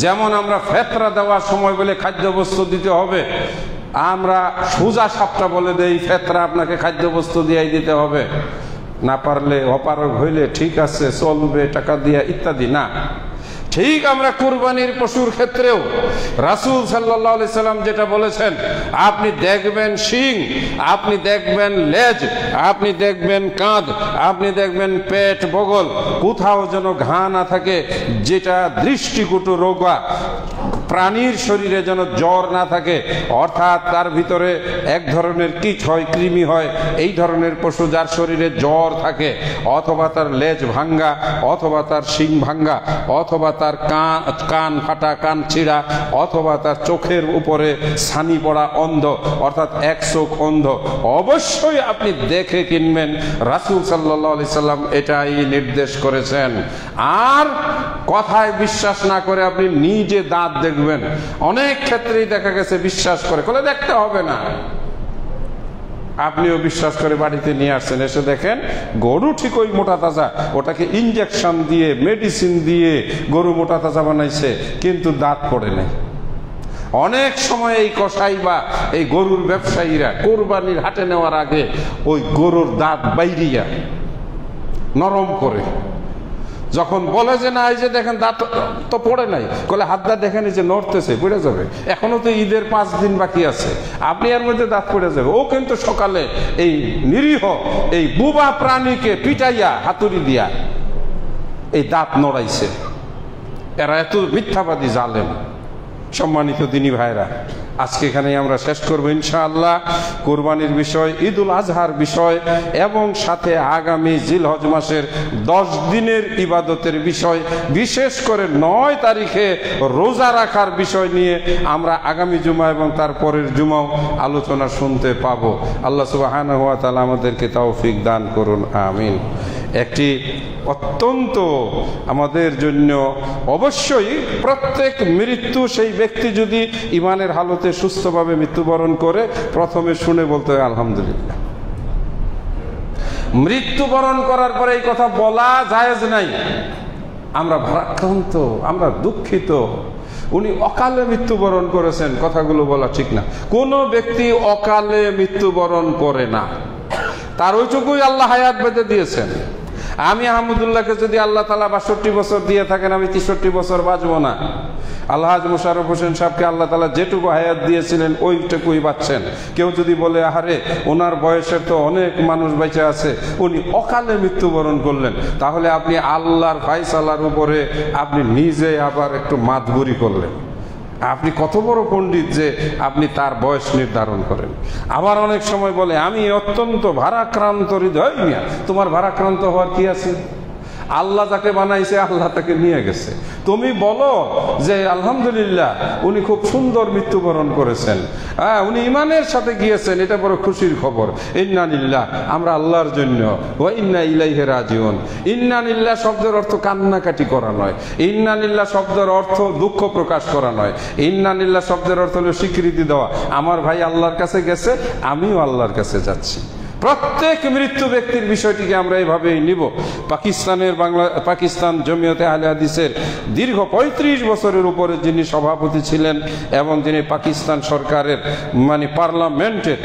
যেমন আমরা ফেতরা দেওয়ার সময় বলে খাদ্যবস্তু দিতে হবে, আমরা সোজা সাপটা বলে দেই ফেতরা আপনাকে খাদ্যবস্তু দিয়াই দিতে হবে, না পারলে অপারগ হইলে ঠিক আছে চলবে টাকা দিয়া ইত্যাদি না। ঠিক আমরা কুরবানির পশুর ক্ষেত্রেও রাসূল সাল্লাল্লাহু আলাইহি সাল্লাম যেটা বলেছেন, আপনি দেখবেন শিং, আপনি দেখবেন লেজ, আপনি দেখবেন কাঁধ, আপনি দেখবেন পেট বগল, কোথাও যেন ঘা না থাকে, যেটা দৃষ্টিকটু রোগা, প্রাণীর শরীরে যেন জ্বর না থাকে, অর্থাৎ তার ভিতরে এক ধরনের কীট হয়, কৃমি হয়, এই ধরনের পশু যার শরীরে জ্বর থাকে, অথবা তার লেজ ভাঙ্গা, অথবা তার শিং ভাঙ্গা, অথবা তার কান ফাটা, কান ছিঁড়া, অথবা তার চোখের উপরে ছানি পড়া, অন্ধ, অর্থাৎ এক চোখ অন্ধ, অবশ্যই আপনি দেখে কিনবেন। রাসূল সাল্লাল্লাহু আলাইহি সাল্লাম এটাই নির্দেশ করেছেন। আর কথায় বিশ্বাস না করে আপনি নিজে দাঁত দেখবেন। অনেক ক্ষেত্রেই দেখা গেছে বিশ্বাস করে, বলে দেখতে হবে না, আপনিও বিশ্বাস করে বাড়িতে নিয়ে আসছেন, এসে দেখেন গরু ঠিক ওই মোটা তাজা, ওটাকে ইনজেকশন দিয়ে মেডিসিন দিয়ে গরু মোটা তাজা বানাইছে, কিন্তু দাঁত পড়ে নাই। অনেক সময় এই কসাই বা এই গরুর ব্যবসায়ীরা কোরবানির হাটে নেওয়ার আগে ওই গরুর দাঁত বাইরিয়া নরম করে, যখন বলে যে না এই যে দেখেন দাঁত তো পড়ে নাই, বলে হাত দাঁত দেখেন এই যে নড়তেছে, পড়ে যাবে, এখনো তো ঈদের 5 দিন বাকি আছে, আপনি এর মধ্যে দাঁত পড়ে যাবে। ও কিন্তু সকালে এই নিরীহ এই বুবা প্রাণীকে পিটাইয়া হাতুড়ি দিয়া এই দাঁত নড়াইছে। এরা এত মিথ্যাবাদী জালেম। সম্মানিত দিনী ভাইরা, আজকে এখানেই আমরা শেষ করবো ইনশাআল্লাহ। কুরবানির বিষয়, ঈদুল আজহার বিষয় এবং সাথে আগামী জিলহজ মাসের 10 দিনের ইবাদতের বিষয়, বিশেষ করে 9 তারিখে রোজা রাখার বিষয় নিয়ে আমরা আগামী জুমা এবং তার পরের জুমাও আলোচনা শুনতে পাবো। আল্লাহ সুবহানাহু ওয়া তাআলা আমাদেরকে তৌফিক দান করুন, আমিন। একটি অত্যন্ত আমাদের জন্য অবশ্যই প্রত্যেক মৃত্যু, সেই ব্যক্তি যদি ইমানের হালতে সুস্থভাবে মৃত্যুবরণ করে, প্রথমে শুনে বলতে হয় আলহামদুলিল্লাহ। মৃত্যুবরণ করার পরে এই কথা বলা জায়েজ নাই, আমরা ভারাক্রান্ত, আমরা দুঃখিত, উনি অকালে মৃত্যুবরণ করেছেন, কথাগুলো বলা ঠিক না। কোনো ব্যক্তি অকালে মৃত্যুবরণ করে না, তার ওইটুকুই আল্লাহ হায়াত বেঁধে দিয়েছেন। আমি আহমদুল্লাহকে যদি আল্লাহ তাআলা ৬২ বছর দিয়ে থাকেন, আমি ৬৩ বছর বাঁচবো না। আলহাজ মোশাররফ হোসেন সাহেবকে আল্লাহ তাআলা যেটুকু হায়াত দিয়েছিলেন ওইটুকুই বাঁচছেন। কেউ যদি বলে আহারে ওনার বয়সের তো অনেক মানুষ বেঁচে আছে, উনি অকালে মৃত্যুবরণ করলেন, তাহলে আপনি আল্লাহর ফায়সালার উপরে আপনি নিজে আবার একটু মাতবুরি করলেন। আপনি কত বড় পণ্ডিত যে আপনি তার বয়স নির্ধারণ করেন। আবার অনেক সময় বলে আমি অত্যন্ত ভারাক্রান্ত হৃদয়। মিয়া, তোমার ভারাক্রান্ত হওয়ার কি আছে? আল্লাহ যাকে বানাইছে আল্লাহ তাকে নিয়ে গেছে। তুমি বলো যে আলহামদুলিল্লাহ উনি খুব সুন্দর মৃত্যুবরণ করেছেন, উনি ইমানের সাথে গিয়েছেন, এটা বড় খুশির খবর। ইন্না লিল্লাহ, আমরা আল্লাহর জন্য, ওয়া ইন্না ইলাইহি রাজিউন। ইন্না লিল্লাহ শব্দের অর্থ কান্নাকাটি করা নয়। ইন্না লিল্লাহ শব্দের অর্থ দুঃখ প্রকাশ করা নয়। ইন্না লিল্লাহ শব্দের অর্থ হলো স্বীকৃতি দেওয়া, আমার ভাই আল্লাহর কাছে গেছে, আমিও আল্লাহর কাছে যাচ্ছি। প্রত্যেক মৃত্যু ব্যক্তির বিষয়টিকে আমরা এইভাবেই নিব। পাকিস্তান জমিয়তে আহলে হাদিসের দীর্ঘ ৩৫ বছরের উপরে যিনি সভাপতি ছিলেন এবং যিনি পাকিস্তান সরকারের পার্লামেন্টের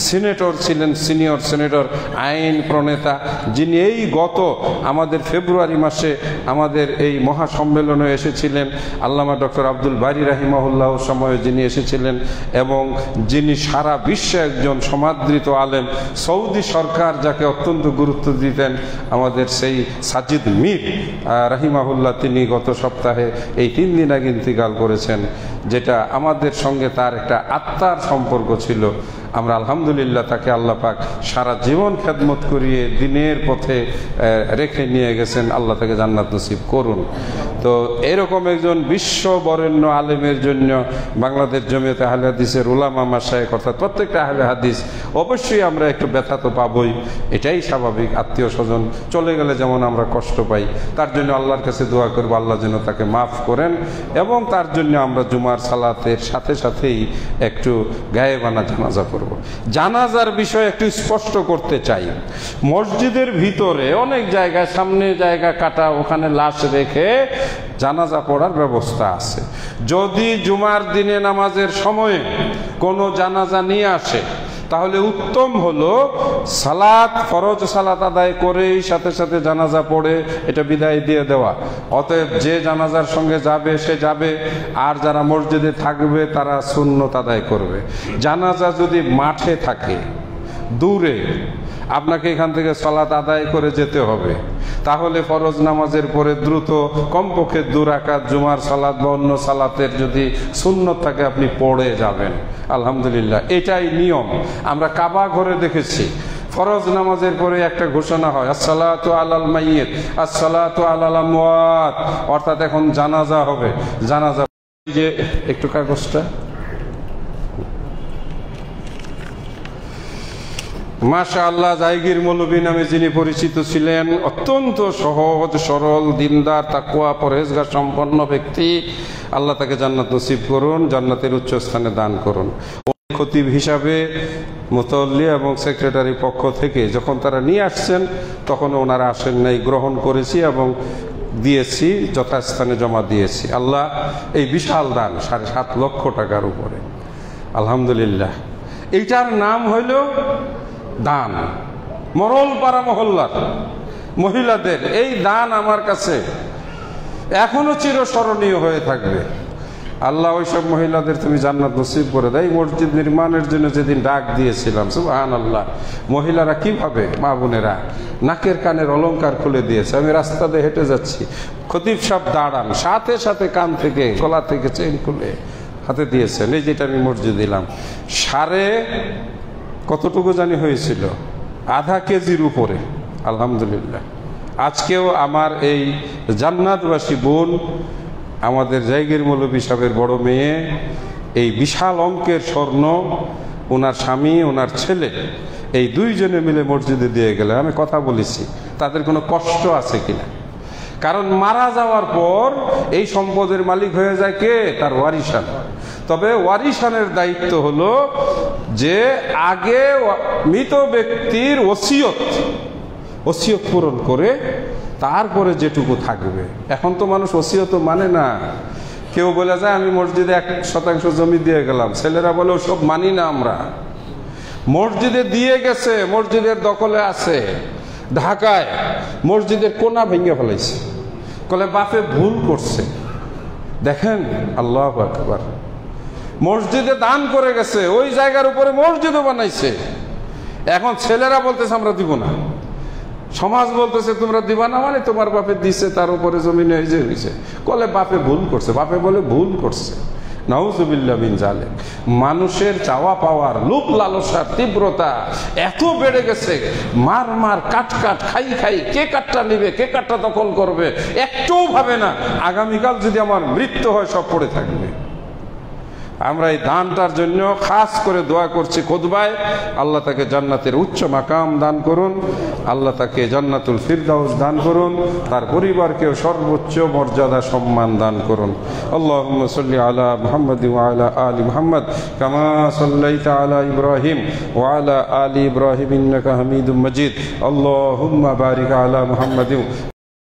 সিনেটর ছিলেন, সিনিয়র সিনেটর, আইন প্রণেতা, যিনি এই গত আমাদের ফেব্রুয়ারি মাসে আমাদের এই মহাসম্মেলনে এসেছিলেন, আল্লামা ডক্টর আব্দুল বারী রাহিমাহুল্লাহ সময়ে যিনি এসেছিলেন এবং যিনি সারা বিশ্বে একজন সমাদৃত আলেম, সৌদি সরকার যাকে অত্যন্ত গুরুত্ব দিতেন, আমাদের সেই সাজিদ মীর রাহিমাহুল্লাহ, তিনি গত সপ্তাহে এই ৩ দিন আগে ইন্তিকাল করেছেন, যেটা আমাদের সঙ্গে তার একটা আত্মার সম্পর্ক ছিল। আমরা আলহামদুলিল্লাহ তাকে আল্লাহ পাক সারা জীবন খেদমত করিয়ে দিনের পথে রেখে নিয়ে গেছেন। আল্লাহ তাকে জান্নাত নসিব করুন। তো এরকম একজন বিশ্ব বরেণ্য আলেমের জন্য বাংলাদেশ জমিয়তে আহলে হাদিসের উলামা মাশায়েখ অর্থাৎ প্রত্যেকটা আহলে হাদিস অবশ্যই আমরা একটু ব্যথা তো পাবই, এটাই স্বাভাবিক। আত্মীয় স্বজন চলে গেলে যেমন আমরা কষ্ট পাই, তার জন্য আল্লাহর কাছে দোয়া করব আল্লাহ যেন তাকে মাফ করেন, এবং তার জন্য আমরা জুমার সালাতের সাথে সাথেই একটু গায়েবানা জানাজা করব। জানাজার বিষয় একটু স্পষ্ট করতে চাই। মসজিদের ভিতরে অনেক জায়গায় সামনে জায়গা কাটা, ওখানে লাশ রেখে জানাজা পড়ার ব্যবস্থা আছে। যদি জুমার দিনে নামাজের সময়ে কোনো জানাজা নিয়ে আসে তাহলে উত্তম হলো সালাত, ফরজ সালাত আদায় করেই সাথে সাথে জানাজা পড়ে এটা বিদায় দিয়ে দেওয়া। অতএব যে জানাজার সঙ্গে যাবে সে যাবে, আর যারা মসজিদে থাকবে তারা সুন্নত আদায় করবে। জানাজা যদি মাঠে থাকে, দূরে, আপনাকে এখান থেকে সালাত আদায় করে যেতে হবে, তাহলে ফরজ নামাজের পরে দ্রুত কমপক্ষে 2 রাকাত জুমার সালাত বা অন্য সালাতের যদি সুন্নত থাকে আপনি পড়ে যাবেন। আলহামদুলিল্লাহ, এটাই নিয়ম। আমরা কাবা ঘরে দেখেছি ফরজ নামাজের পরে একটা ঘোষণা হয়, আসসালাতু আলাল মাইয়িত, আসসালাতু আলাল আমওয়াত, অর্থাৎ এখন জানাজা হবে। জানাজা যে একটু কাগজটা মাশাআল্লাহ, জায়গির মৌলভী নামে যিনি পরিচিত ছিলেন, অত্যন্ত সহজ সরল, দিনদার, তাকওয়া, পরহেজগার সম্পন্ন ব্যক্তি। আল্লাহ তাকে জান্নাত নসিব করুন, জান্নাতের উচ্চ স্থানে দান করুন। খতিব হিসাবে মুতাওয়াল্লি এবং সেক্রেটারি পক্ষ থেকে যখন তারা নিয়ে আসছেন তখন ওনারা আসেন নাই, গ্রহণ করেছি এবং দিয়েছি, যথাস্থানে জমা দিয়েছি। আল্লাহ এই বিশাল দান 7.5 লক্ষ টাকার উপরে, আলহামদুলিল্লাহ। এইটার নাম হইল দান। মরলপাড়া মহল্লার মহিলাদের এই দান আমার কাছে এখনো চিরস্মরণীয় হয়ে থাকবে। আল্লাহ ওইসব মহিলাদের তুমি জান্নাত নসিব করে দেয়। মসজিদ নির্মাণের জন্য যেদিন ডাক দিয়েছিলাম, সুবহানাল্লাহ, মহিলারা কিভাবে, মা বোনেরা নাকের কানের অলংকার খুলে দিয়েছে। আমি রাস্তা দিয়ে হেঁটে যাচ্ছি, খতিব সাহেব দাঁড়ান, সাথে সাথে কান থেকে গলা থেকে চেইন খুলে হাতে দিয়েছেন। এই যেটা আমি মসজিদ দিলাম, কতটুকু জানি হয়েছিল, আধা কেজির উপরে। আলহামদুলিল্লাহ, আজকেও আমার এই জান্নাতবাসী বোন, আমাদের জায়গির মৌলভী সাহেবের বড় মেয়ে, এই বিশাল অঙ্কের স্বর্ণ ওনার স্বামী, ওনার ছেলে, এই 2 জনে মিলে মসজিদে দিয়ে গেলেন। আমি কথা বলেছি তাদের কোনো কষ্ট আছে কিনা, কারণ মারা যাওয়ার পর এই সম্পদের মালিক হয়ে যায় কে? তার ওয়ারিসান। তবে ওয়ারিসানের দায়িত্ব হলো যে আগে মৃত ব্যক্তির ওসিয়ত পূরণ করে তারপরে যেটুকু থাকবে। এখন তো মানুষ ওসিয়ত মানে না। কেউ বলে যায় আমি মসজিদে 1% জমি দিয়ে গেলাম, ছেলেরা বলে সব মানি না আমরা। মসজিদে দিয়ে গেছে, মসজিদের দখলে আছে, ঢাকায় মসজিদের কোনা ভেঙে ফেলাইছে, কলে বাপে ভুল করছে। দেখেন আল্লাহু আকবার, মসজিদে দান করে গেছে, ওই জায়গার উপরে মসজিদও বানাইছে। এখন ছেলেরা বলতেছে আমরা দিব না, সমাজ বলতেছে তোমরা দিবা না, মানে তোমার বাপে দিছে, তার উপরে জমিনে এই যে হয়েছে। কলে বাপে ভুল করছে, বাপে বলে ভুল করছে। নাউজুবিল্লাহ মিন জালিক। মানুষের চাওয়া পাওয়ার লোভ লালসার তীব্রতা এত বেড়ে গেছে, মার মার কাট কাট খাই খাই, কে কাটটা নিবে, কে কাটটা দখল করবে, একটুও ভাবে না আগামীকাল যদি আমার মৃত্যু হয় সব পড়ে থাকবে। আমরা এই দানটার জন্য খাস করে দোয়া করছি খুতবায়, আল্লাহ তাকে জান্নাতের উচ্চ মাকাম দান করুন, আল্লাহ তাকে জান্নাতুল ফিরদাউস দান করুন, তার পরিবারকেও সর্বোচ্চ মর্যাদা সম্মান দান করুন। আল্লাহুম্মা সাল্লি আলা মুহাম্মাদ ওয়া আলা আলি মুহাম্মাদ কামা সাল্লাইতা আলা ইব্রাহিম ওয়া আলা আলি ইব্রাহিম ইন্নাকা হামিদুম মাজিদ। আল্লাহুম্মা বারিক আলা মুহাম্মাদ